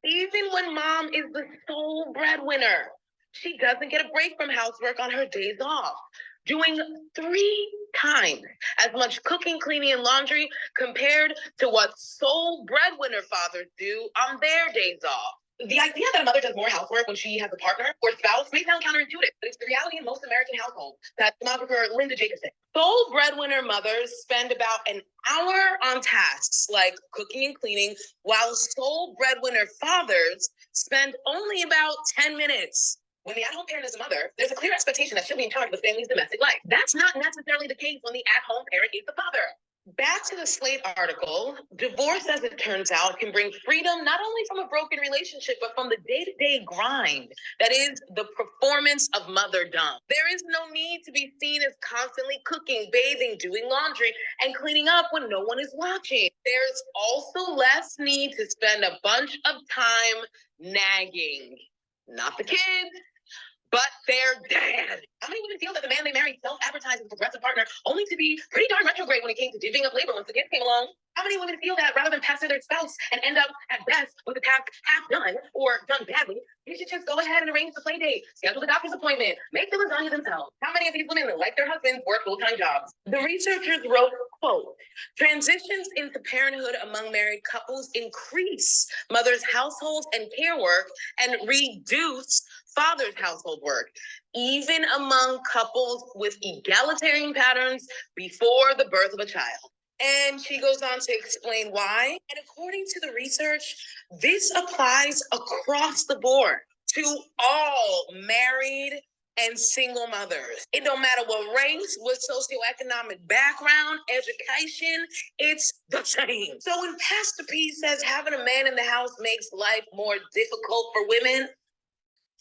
Even when mom is the sole breadwinner, she doesn't get a break from housework on her days off, doing 3 times as much cooking, cleaning, and laundry compared to what sole breadwinner fathers do on their days off. The idea that a mother does more housework when she has a partner or spouse may sound counterintuitive, but it's the reality in most American households that demographer Linda Jacobson. Sole breadwinner mothers spend about an hour on tasks like cooking and cleaning, while sole breadwinner fathers spend only about 10 minutes. When the at-home parent is a mother, there's a clear expectation that she'll be in charge of the family's domestic life. That's not necessarily the case when the at-home parent is the father. Back to the Slate article, divorce, as it turns out, can bring freedom not only from a broken relationship, but from the day-to-day grind that is the performance of motherdom. There is no need to be seen as constantly cooking, bathing, doing laundry, and cleaning up when no one is watching. There's also less need to spend a bunch of time nagging. Not the kids, but their dad. How many women feel that the man they married self-advertised as a progressive partner only to be pretty darn retrograde when it came to divvying up labor once the kids came along? How many women feel that rather than pass to their spouse and end up at best with the task half done or done badly, they should just go ahead and arrange the play date, schedule the doctor's appointment, make the lasagna themselves? How many of these women, like their husbands, work full-time jobs? The researchers wrote, quote, transitions into parenthood among married couples increase mothers' household and care work and reduce father's household work, even among couples with egalitarian patterns before the birth of a child. And she goes on to explain why. And according to the research, this applies across the board to all married and single mothers. It don't matter what race, what socioeconomic background, education, it's the same. So when Pastor P says having a man in the house makes life more difficult for women,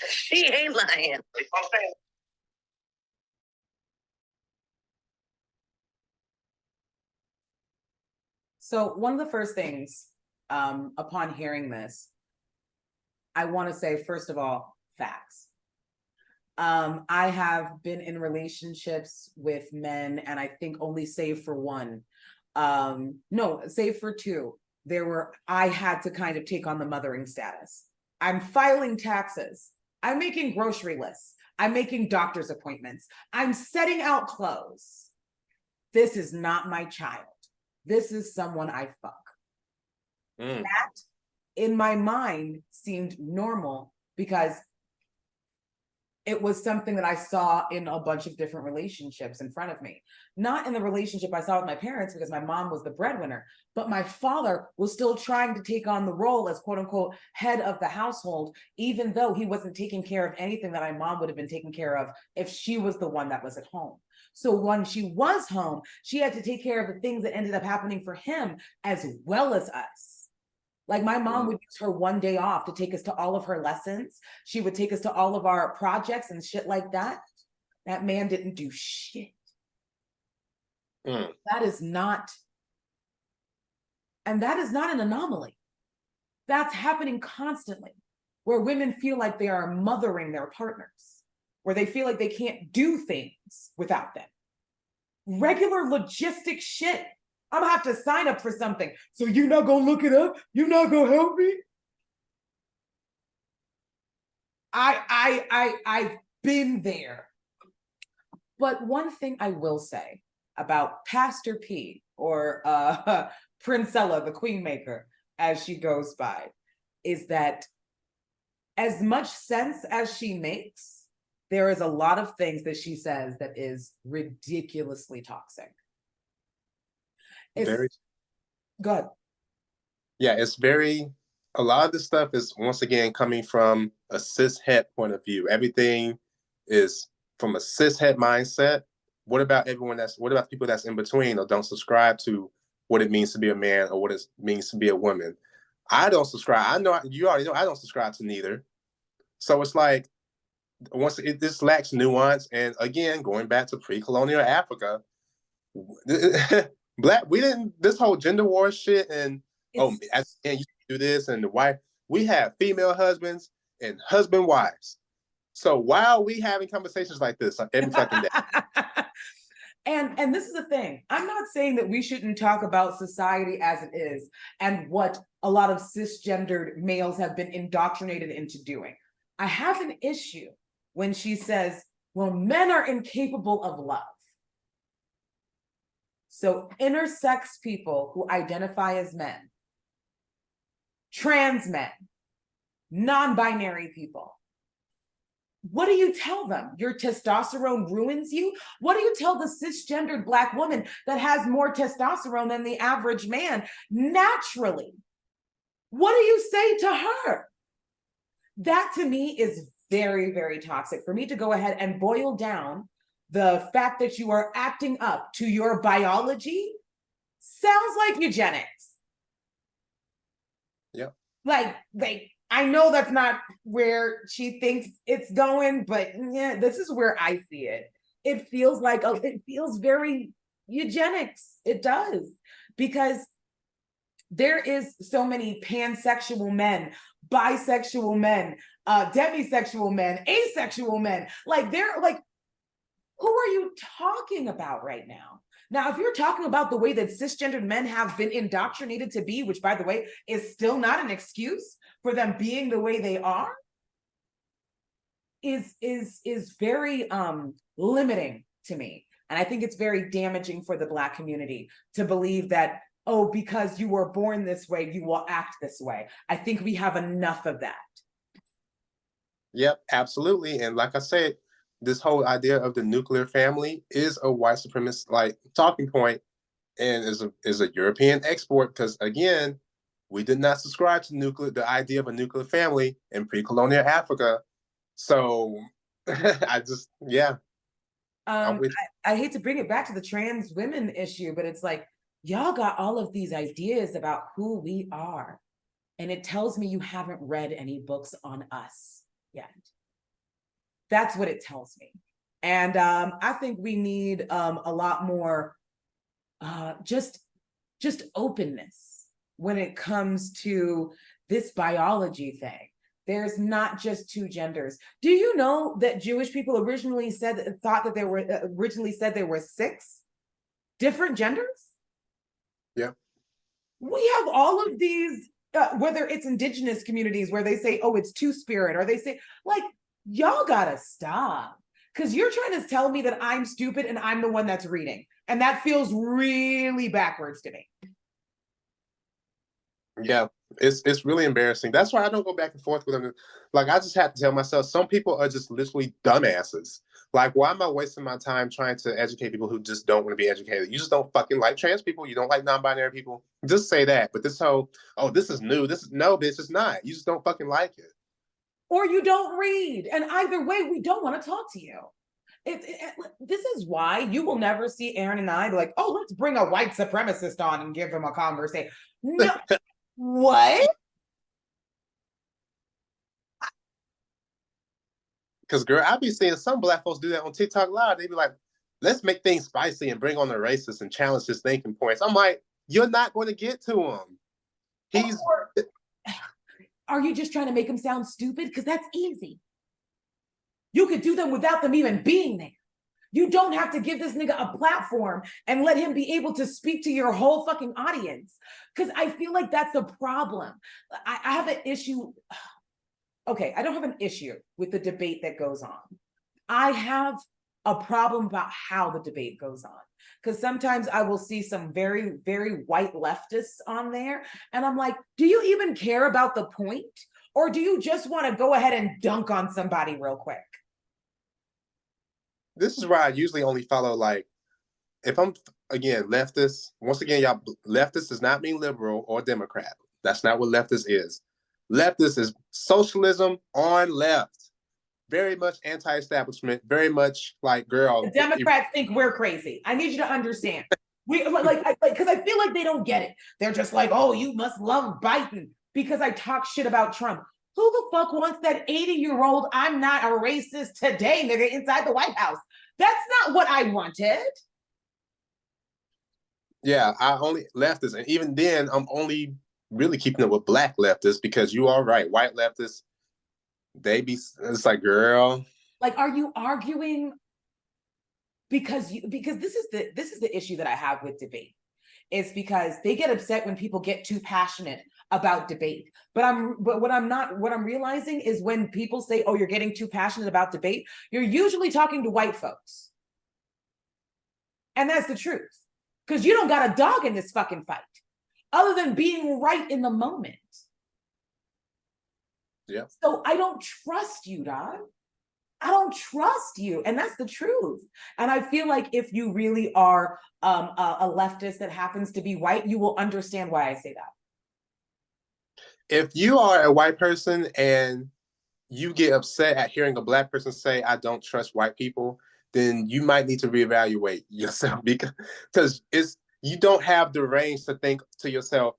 she ain't lying. So one of the first things upon hearing this, I want to say, first of all, facts. I have been in relationships with men, and I think only save for one. No, save for two. I had to kind of take on the mothering status. I'm filing taxes. I'm making grocery lists. I'm making doctor's appointments. I'm setting out clothes. This is not my child. This is someone I fuck. That, in my mind, seemed normal because it was something that I saw in a bunch of different relationships in front of me. Not in the relationship I saw with my parents because my mom was the breadwinner, but my father was still trying to take on the role as quote unquote head of the household, even though he wasn't taking care of anything that my mom would have been taking care of if she was the one that was at home. So when she was home, she had to take care of the things that ended up happening for him as well as us. Like my mom would use her one day off to take us to all of her lessons. She would take us to all of our projects and shit like that. That man didn't do shit. That is not, and that is not an anomaly. That's happening constantly, where women feel like they are mothering their partners, where they feel like they can't do things without them. Regular logistic shit. I'm gonna have to sign up for something. So you're not gonna look it up? You're not gonna help me? I've been there. But one thing I will say about Pastor P, or Princella, the Queen Maker, as she goes by, is that as much sense as she makes, there is a lot of things that she says that is ridiculously toxic. Good. Yeah, it's very, a lot of this stuff is once again coming from a cishet point of view. Everything is from a cishet mindset. What about people that's in between or don't subscribe to what it means to be a man or what it means to be a woman? I don't subscribe. I know, you already know, I don't subscribe to neither. So it's like, this lacks nuance. And again, going back to pre-colonial Africa, this whole gender war shit and as a man, you do this, and the wife, we have female husbands and husband wives. So why are we having conversations like this every fucking day? And this is the thing. I'm not saying that we shouldn't talk about society as it is and what a lot of cisgendered males have been indoctrinated into doing. I have an issue when she says, well, men are incapable of love. So intersex people who identify as men, trans men, non-binary people, what do you tell them? Your testosterone ruins you? What do you tell the cisgendered Black woman that has more testosterone than the average man naturally? What do you say to her? That to me is very, very toxic. For me to go ahead and boil down the fact that you are acting up to your biology sounds like eugenics. Yeah. Like, I know that's not where she thinks it's going, but yeah, this is where I see it. It feels like, it feels very eugenics. It does. Because there is so many pansexual men, bisexual men, demisexual men, asexual men. Like, they're like, who are you talking about right now? Now, if you're talking about the way that cisgendered men have been indoctrinated to be, which by the way, is still not an excuse for them being the way they are, is very limiting to me. And I think it's very damaging for the Black community to believe that, oh, because you were born this way, you will act this way. I think we have enough of that. Yep, absolutely. And like I said, this whole idea of the nuclear family is a white supremacist like talking point, and is a European export, because again, we did not subscribe to the idea of a nuclear family in pre-colonial Africa. So I just, yeah. I hate to bring it back to the trans women issue, but it's like, y'all got all of these ideas about who we are. And it tells me you haven't read any books on us yet. That's what it tells me. And I think we need a lot more just openness when it comes to this biology thing. There's not just two genders. Do you know that Jewish people originally thought that there were originally said there were 6 different genders? Yeah. We have all of these, whether it's indigenous communities where they say, oh, it's two-spirit, or they say, like, y'all gotta stop. Because you're trying to tell me that I'm stupid and I'm the one that's reading. And that feels really backwards to me. Yeah, it's really embarrassing. That's why I don't go back and forth with them. Like, I just have to tell myself, some people are just literally dumbasses. Like, why am I wasting my time trying to educate people who just don't want to be educated? You just don't fucking like trans people. You don't like non-binary people. Just say that. But this whole, oh, this is new. This is no, bitch, it's not. You just don't fucking like it. Or you don't read. And either way, we don't want to talk to you. This is why you will never see Aaron and I be like, oh, let's bring a white supremacist on and give him a conversation. No. What? Because, girl, I be seeing some black folks do that on TikTok Live. They be like, let's make things spicy and bring on the racists and challenge his thinking points. I'm like, you're not going to get to him. He's. Are you just trying to make him sound stupid? Because that's easy. You could do them without them even being there. You don't have to give this nigga a platform and let him be able to speak to your whole fucking audience. Because I feel like that's a problem. I have an issue. Okay, I don't have an issue with the debate that goes on. I have a problem about how the debate goes on. Because sometimes I will see some very, very white leftists on there. And I'm like, do you even care about the point? Or do you just want to go ahead and dunk on somebody real quick? This is why I usually only follow, like, if I'm, again, leftist, once again, y'all, leftist does not mean liberal or Democrat. That's not what leftist is. Leftist is socialism on left. Very much anti-establishment, very much like, girl. The Democrats think we're crazy. I need you to understand. Because I feel like they don't get it. They're just like, oh, you must love Biden because I talk shit about Trump. Who the fuck wants that 80-year-old I'm not a racist today nigga inside the White House? That's not what I wanted. Yeah, I only leftists, and even then, I'm only really keeping up with black leftists because you are right. White leftists, it's like, girl. Like, are you arguing because this is the issue that I have with debate. It's because they get upset when people get too passionate about debate. But what I'm realizing is when people say, oh, you're getting too passionate about debate, you're usually talking to white folks. And that's the truth. Because you don't got a dog in this fucking fight, other than being right in the moment. Yeah. So I don't trust you, dog. I don't trust you. And that's the truth. And I feel like if you really are a leftist that happens to be white, you will understand why I say that. If you are a white person and you get upset at hearing a black person say, I don't trust white people, then you might need to reevaluate yourself because you don't have the range to think to yourself,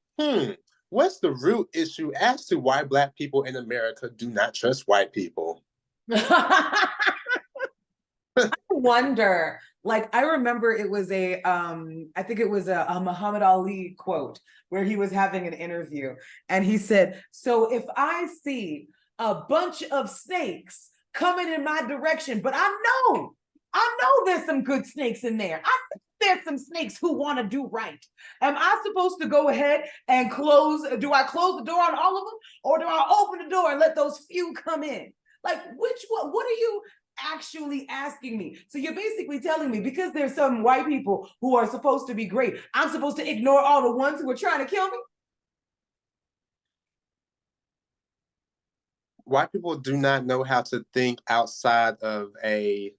what's the root issue as to why black people in America do not trust white people? I wonder, like, I remember it was I think it was a Muhammad Ali quote where he was having an interview and he said, so if I see a bunch of snakes coming in my direction, but I know there's some good snakes in there. There's some snakes who want to do right. Am I supposed to go ahead and do I close the door on all of them? Or do I open the door and let those few come in? Like, which one? What are you actually asking me? So you're basically telling me because there's some white people who are supposed to be great, I'm supposed to ignore all the ones who are trying to kill me? White people do not know how to think outside themselves.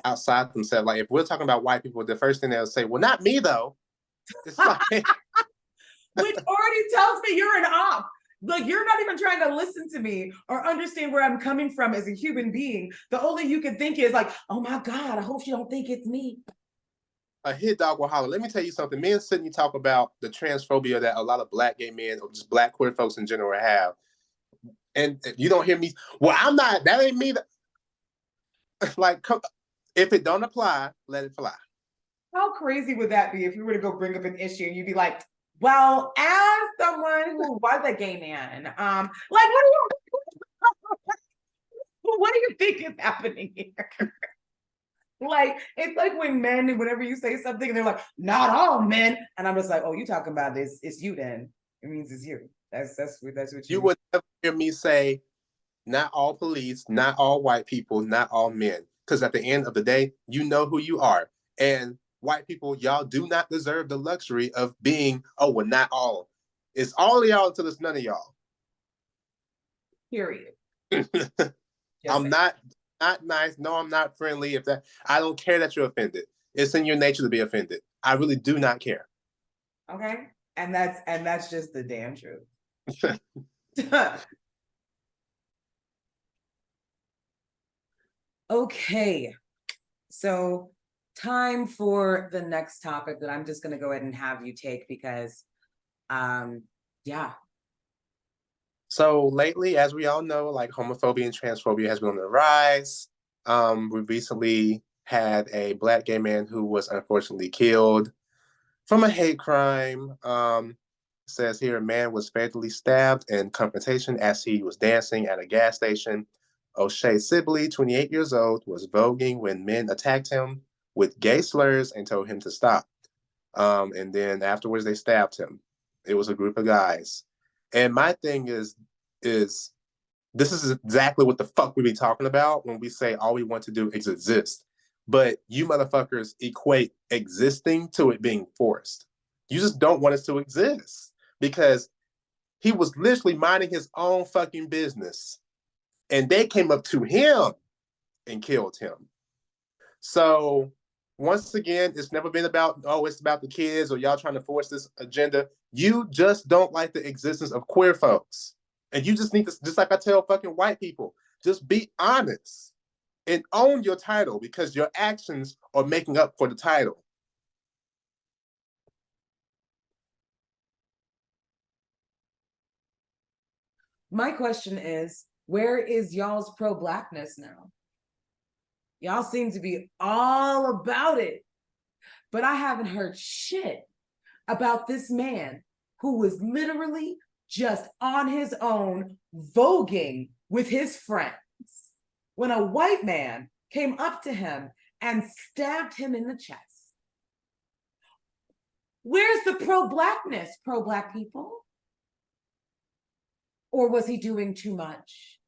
Outside themselves. Like, if we're talking about white people, the first thing they'll say, well, not me though. It's like which already tells me you're an op. Like, you're not even trying to listen to me or understand where I'm coming from as a human being. The only you can think is like, oh my God, I hope she don't think it's me. A hit dog will holler. Let me tell you something. Me and Sydney talk about the transphobia that a lot of Black gay men or just Black queer folks in general have. And you don't hear me, well, I'm not, that ain't me. Like, if it don't apply, let it fly. How crazy would that be if we were to go bring up an issue and you'd be like, well, as someone who was a gay man, like, what do you think is happening here? Like, it's like when men, whenever you say something, and they're like, not all men. And I'm just like, oh, you talking about this, it's you then. It means it's you. That's what You would never hear me say, not all police, not all white people, not all men. Because at the end of the day, you know who you are. And white people, y'all do not deserve the luxury of being, oh, well, not all. It's all of y'all until it's none of y'all. Period. I'm not nice. No, I'm not friendly. If that, I don't care that you're offended. It's in your nature to be offended. I really do not care. Okay. And that's just the damn truth. Okay. So time for the next topic that I'm just going to go ahead and have you take because yeah. So lately, as we all know, like homophobia and transphobia has been on the rise. We recently had a Black gay man who was unfortunately killed from a hate crime. Says here, a man was fatally stabbed in confrontation as he was dancing at a gas station. O'Shea Sibley, 28 years old, was voguing when men attacked him with gay slurs and told him to stop. And then afterwards, they stabbed him. It was a group of guys. And my thing is this is exactly what the fuck we be talking about when we say all we want to do is exist. But you motherfuckers equate existing to it being forced. You just don't want us to exist because he was literally minding his own fucking business and they came up to him and killed him. So once again, it's never been about, oh, it's about the kids or y'all trying to force this agenda. You just don't like the existence of queer folks. And you just need to, just like I tell fucking white people, just be honest and own your title because your actions are making up for the title. My question is, where is y'all's pro-Blackness now? Y'all seem to be all about it, but I haven't heard shit about this man who was literally just on his own voguing with his friends when a white man came up to him and stabbed him in the chest. Where's the pro-Blackness, pro-Black people? Or was he doing too much?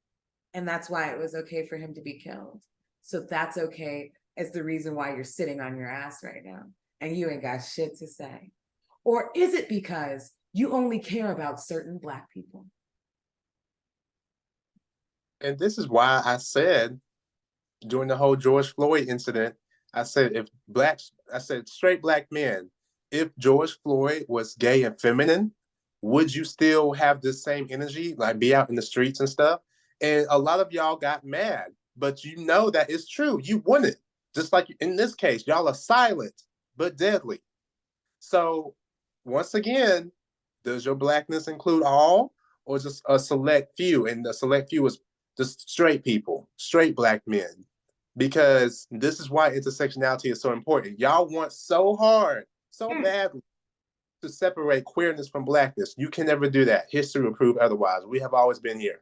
And that's why it was okay for him to be killed. So that's okay as the reason why you're sitting on your ass right now and you ain't got shit to say. Or is it because you only care about certain Black people? And this is why I said during the whole George Floyd incident, I said straight Black men, if George Floyd was gay and feminine, would you still have the same energy, like be out in the streets and stuff? And a lot of y'all got mad, but you know that it's true. You wouldn't. Just like in this case, y'all are silent but deadly. So once again, does your Blackness include all or just a select few? And the select few is just straight people, straight Black men. Because this is why intersectionality is so important. Y'all want so hard, so badly to separate queerness from Blackness. You can never do that. History will prove otherwise. We have always been here.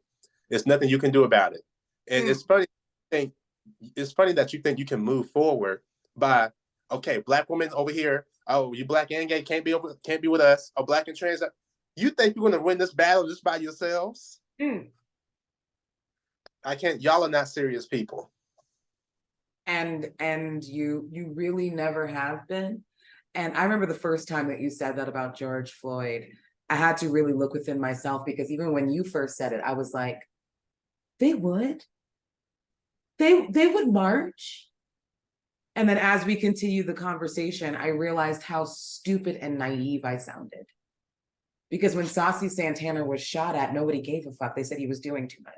There's nothing you can do about it. And it's funny that you think you can move forward by, okay, Black women over here. Oh, you Black and gay can't be with us. Or Black and trans. You think you're gonna win this battle just by yourselves? I can't. Y'all are not serious people. And you really never have been. And I remember the first time that you said that about George Floyd, I had to really look within myself because even when you first said it, I was like, they would march. And then as we continue the conversation, I realized how stupid and naive I sounded. Because when Saucy Santana was shot at, nobody gave a fuck. They said he was doing too much.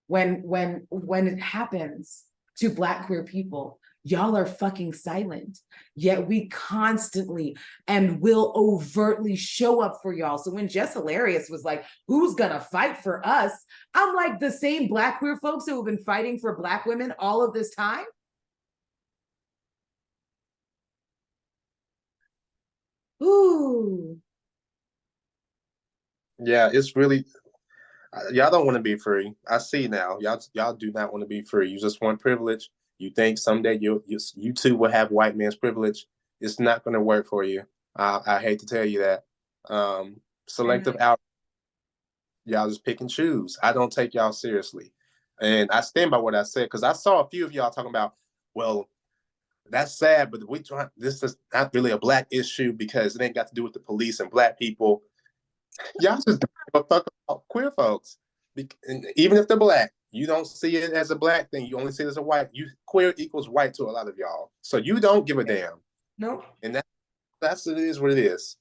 When it happens to Black queer people, y'all are fucking silent. Yet we constantly and will overtly show up for y'all. So when Jess Hilarious was like, who's gonna fight for us? I'm like, the same Black queer folks who have been fighting for Black women all of this time. Ooh. Yeah, it's really y'all don't want to be free. I see now. Y'all do not want to be free. You just want privilege. You think someday you too will have white man's privilege. It's not going to work for you. I hate to tell you that. Selective out. Y'all just pick and choose. I don't take y'all seriously, and I stand by what I said because I saw a few of y'all talking about, well, that's sad, but this is not really a Black issue because it ain't got to do with the police and Black people. Y'all just don't give a fuck about queer folks. And even if they're Black, you don't see it as a Black thing. You only see it as a white. Queer equals white to a lot of y'all. So you don't give a damn. Nope. And that's it is what it is.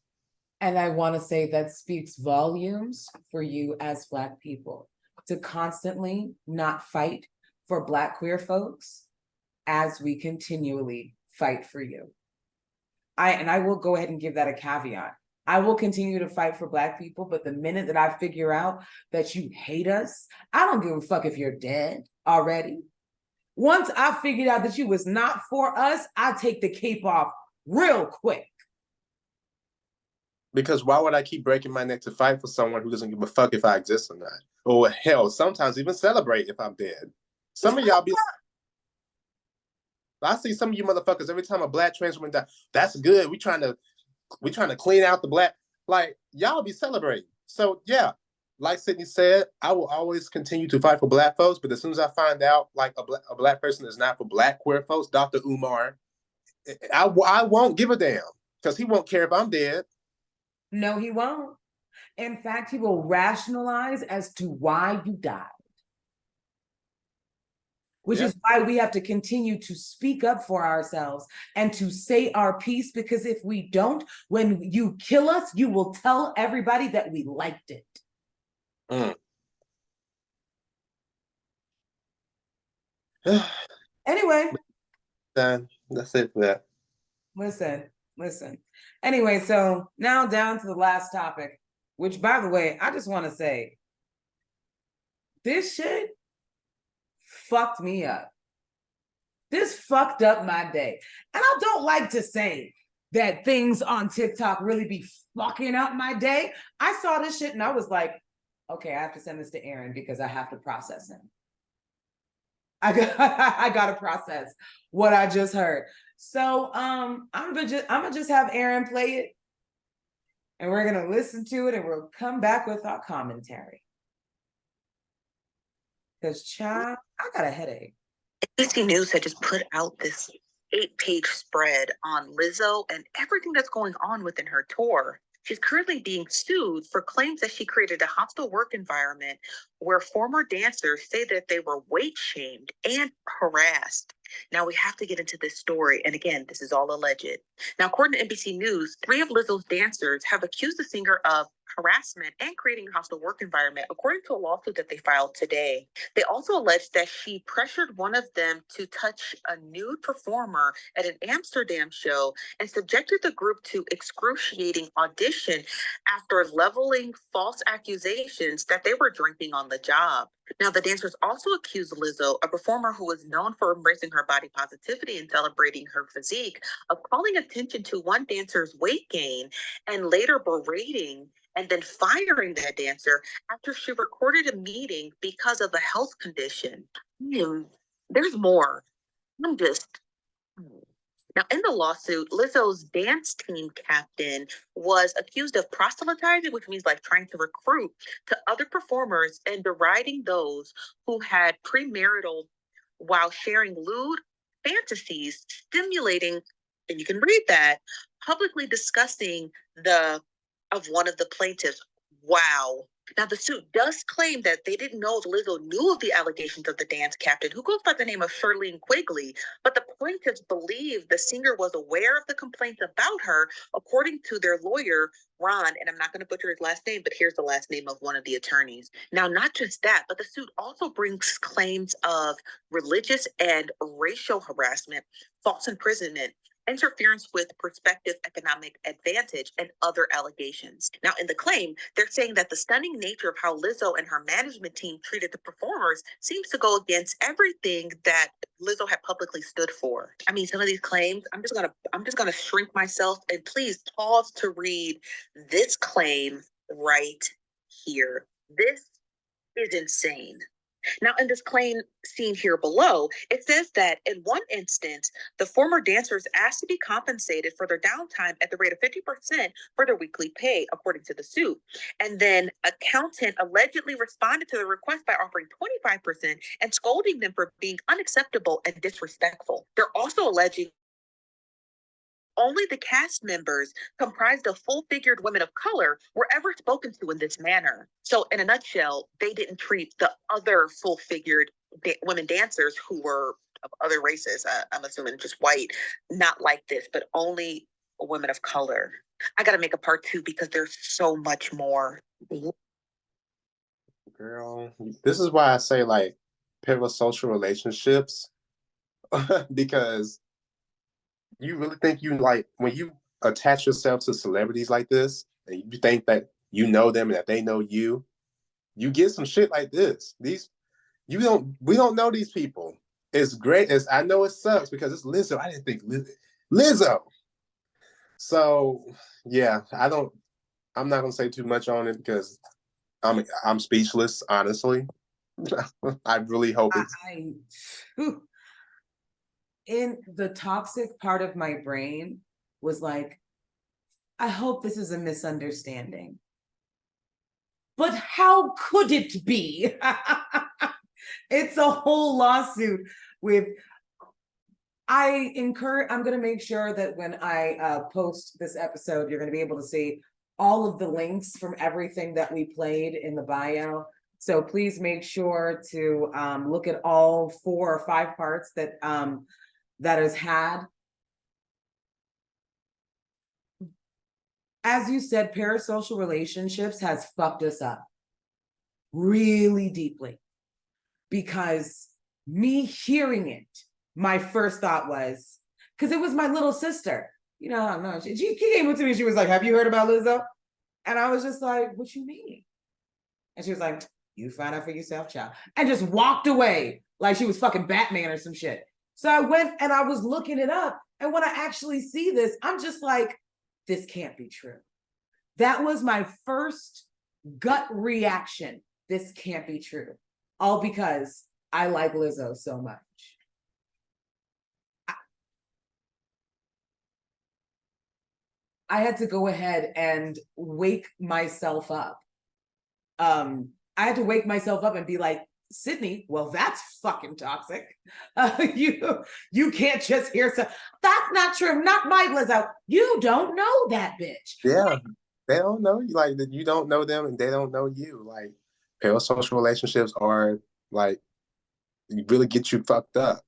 And I want to say that speaks volumes for you as Black people to constantly not fight for Black queer folks as we continually fight for you. I will go ahead and give that a caveat. I will continue to fight for Black people, but the minute that I figure out that you hate us, I don't give a fuck if you're dead already. Once I figured out that you was not for us, I take the cape off real quick. Because why would I keep breaking my neck to fight for someone who doesn't give a fuck if I exist or not? Or hell, sometimes even celebrate if I'm dead. Some of y'all be... I see some of you motherfuckers every time a Black trans woman dies. That's good. We trying to clean out the Black. Like, y'all be celebrating. So yeah, like Sydney said, I will always continue to fight for Black folks. But as soon as I find out like a Black person is not for Black queer folks, Dr. Umar, I won't give a damn because he won't care if I'm dead. No, he won't. In fact, he will rationalize as to why you died. Which is why we have to continue to speak up for ourselves and to say our piece, because if we don't, when you kill us, you will tell everybody that we liked it. Anyway. Done. That's it for that. Listen. Anyway, so now down to the last topic, which, by the way, I just want to say, this shit fucked me up. This fucked up my day. And I don't like to say that things on TikTok really be fucking up my day. I saw this shit and I was like, okay, I have to send this to Aaron because I have to process him. I got to process what I just heard. So I'm gonna just have Aaron play it, and we're gonna listen to it, and we'll come back with our commentary. Because, child, I got a headache. NBC News had just put out this 8-page spread on Lizzo and everything that's going on within her tour. She's currently being sued for claims that she created a hostile work environment where former dancers say that they were weight shamed and harassed. Now we have to get into this story. And again, this is all alleged. Now, according to NBC News, 3 of Lizzo's dancers have accused the singer of harassment and creating a hostile work environment, according to a lawsuit that they filed today. They also alleged that she pressured one of them to touch a nude performer at an Amsterdam show and subjected the group to excruciating audition after leveling false accusations that they were drinking on the job. Now, the dancers also accused Lizzo, a performer who is known for embracing her body positivity and celebrating her physique, of calling attention to one dancer's weight gain and later berating and then firing that dancer after she recorded a meeting because of a health condition. There's more. Now, in the lawsuit, Lizzo's dance team captain was accused of proselytizing, which means like trying to recruit to other performers and deriding those who had premarital while sharing lewd fantasies, stimulating, and you can read that, publicly discussing of one of the plaintiffs. Wow. Now, the suit does claim that they didn't know if Lizzo knew of the allegations of the dance captain, who goes by the name of Shirlene Quigley, but the plaintiffs believe the singer was aware of the complaints about her, according to their lawyer, Ron, and I'm not going to butcher his last name, but here's the last name of one of the attorneys. Now, not just that, but the suit also brings claims of religious and racial harassment, false imprisonment, interference with prospective economic advantage, and other allegations. Now, in the claim, they're saying that the stunning nature of how Lizzo and her management team treated the performers seems to go against everything that Lizzo had publicly stood for. I mean, some of these claims, I'm just gonna shrink myself and please pause to read this claim right here. This is insane. Now, in this claim seen here below, it says that in one instance, the former dancers asked to be compensated for their downtime at the rate of 50% for their weekly pay, according to the suit. And then accountant allegedly responded to the request by offering 25% and scolding them for being unacceptable and disrespectful. They're also alleging only the cast members, comprised of full-figured women of color, were ever spoken to in this manner. So in a nutshell, they didn't treat the other full-figured women dancers who were of other races, I'm assuming just white, not like this, but only women of color. I got to make a part 2 because there's so much more. Girl, this is why I say like parasocial relationships because you really think you like when you attach yourself to celebrities like this and you think that you know them and that they know you, you get some shit like this. We don't know these people. It's great as I know it sucks because it's Lizzo. I didn't think Lizzo. So yeah, I'm not gonna say too much on it because I'm speechless, honestly. I really hope it's in the toxic part of my brain was like, I hope this is a misunderstanding. But how could it be? It's a whole lawsuit with, I'm gonna make sure that when I post this episode, you're gonna be able to see all of the links from everything that we played in the bio. So please make sure to look at all 4 or 5 parts that has had. As you said, parasocial relationships has fucked us up really deeply, because me hearing it, my first thought was, because it was my little sister, you know, I don't know, she came up to me, she was like, have you heard about Lizzo? And I was just like, what you mean? And she was like, you find out for yourself, child, and just walked away like she was fucking Batman or some shit. So I went and I was looking it up, and when I actually see this, I'm just like, this can't be true. That was my first gut reaction. This can't be true. All because I like Lizzo so much. I had to go ahead and wake myself up. I had to wake myself up and be like, Sydney, well, that's fucking toxic. You can't just hear so. That's not true. Not my Lizzo. You don't know that bitch. yeah, they don't know you, like that you don't know them and they don't know you. Like parasocial relationships are like really get you fucked up.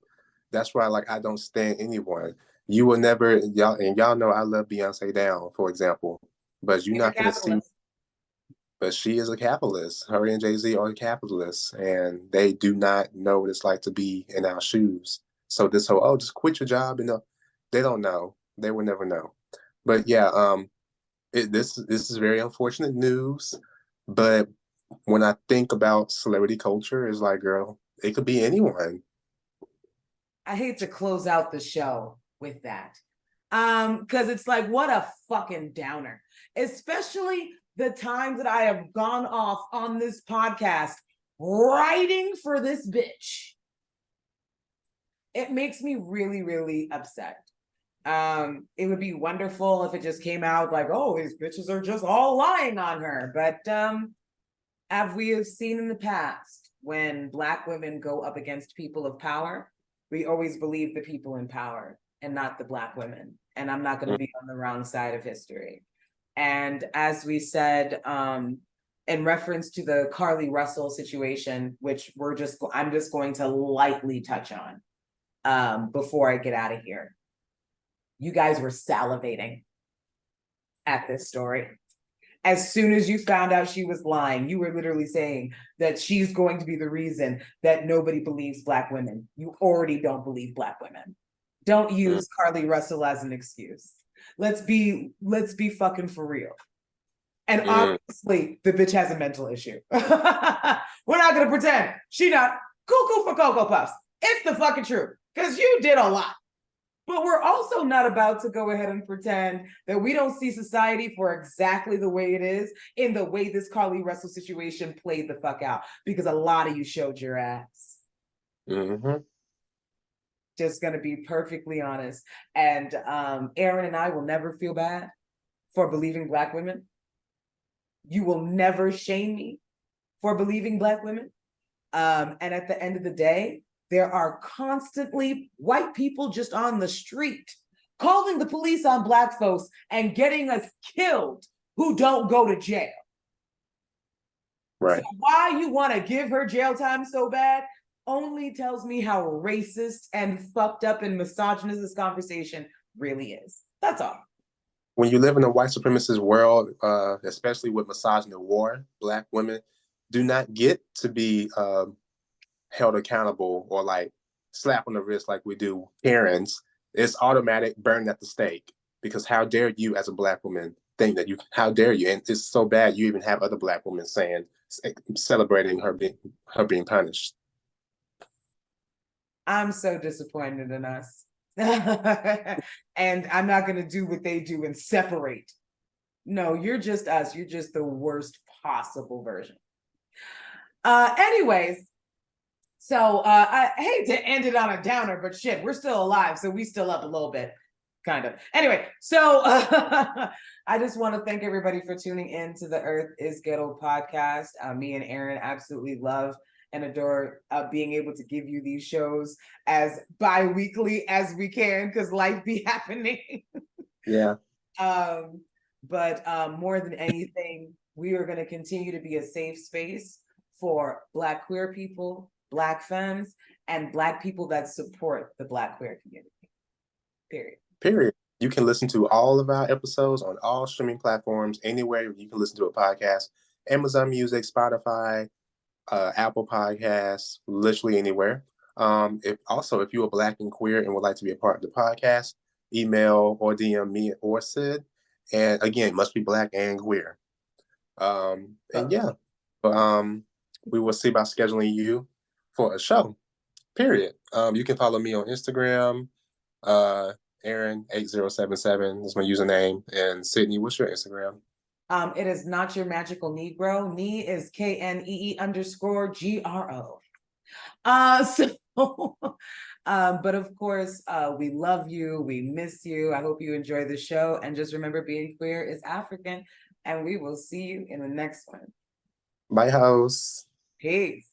That's why like I don't stand anyone. You will never y'all know I love Beyonce down, for example. But you're not gonna see, but she is a capitalist. Her and Jay-Z are capitalists, and they do not know what it's like to be in our shoes. So this whole, oh, just quit your job, and they don't know. They will never know. But yeah, this is very unfortunate news. But when I think about celebrity culture, it's like, girl, it could be anyone. I hate to close out the show with that. Because it's like, what a fucking downer. Especially the times that I have gone off on this podcast writing for this bitch. It makes me really, really upset. It would be wonderful if it just came out like, oh, these bitches are just all lying on her. But as we have seen in the past, when Black women go up against people of power, we always believe the people in power and not the Black women. And I'm not going to be on the wrong side of history. And as we said, in reference to the Carly Russell situation, which I'm just going to lightly touch on before I get out of here. You guys were salivating at this story. As soon as you found out she was lying, you were literally saying that she's going to be the reason that nobody believes Black women. You already don't believe Black women. Don't use Carly Russell as an excuse. Let's be fucking for real. And obviously, the bitch has a mental issue. We're not gonna pretend she not cuckoo for Cocoa Puffs. It's the fucking truth, because you did a lot. But we're also not about to go ahead and pretend that we don't see society for exactly the way it is, in the way this Carly Russell situation played the fuck out, because a lot of you showed your ass. Just gonna be perfectly honest. And Aaron and I will never feel bad for believing Black women. You will never shame me for believing Black women. And at the end of the day, there are constantly white people just on the street calling the police on Black folks and getting us killed who don't go to jail. Right. So why you want to give her jail time so bad only tells me how racist and fucked up and misogynist this conversation really is. That's all. When you live in a white supremacist world, especially with misogyny war, Black women do not get to be held accountable or like slap on the wrist like we do parents. It's automatic burn at the stake, because how dare you as a Black woman think that how dare you? And it's so bad you even have other Black women celebrating her being punished. I'm so disappointed in us. And I'm not going to do what they do and separate. No, you're just us. You're just the worst possible version. Anyways, so I hate to end it on a downer, but shit, we're still alive, so we still up a little bit, kind of. Anyway, so I just want to thank everybody for tuning in to the Earth is Ghetto podcast. Me and Aaron absolutely love and adore being able to give you these shows as bi-weekly as we can, because life be happening. Yeah. But more than anything, we are going to continue to be a safe space for Black queer people, Black femmes, and Black people that support the Black queer community. Period. You can listen to all of our episodes on all streaming platforms, anywhere you can listen to a podcast. Amazon Music, Spotify, Apple Podcasts, literally anywhere. If you are Black and queer and would like to be a part of the podcast, email or DM me or Sid. And again, must be Black and queer. We will see about scheduling you for a show. Period. You can follow me on Instagram. Aaron8077 is my username. And Sydney, what's your Instagram? It is Not Your Magical Negro. Nee is KNEE_GRO. But of course, we love you. We miss you. I hope you enjoy the show. And just remember, being queer is African. And we will see you in the next one. Bye, house. Peace.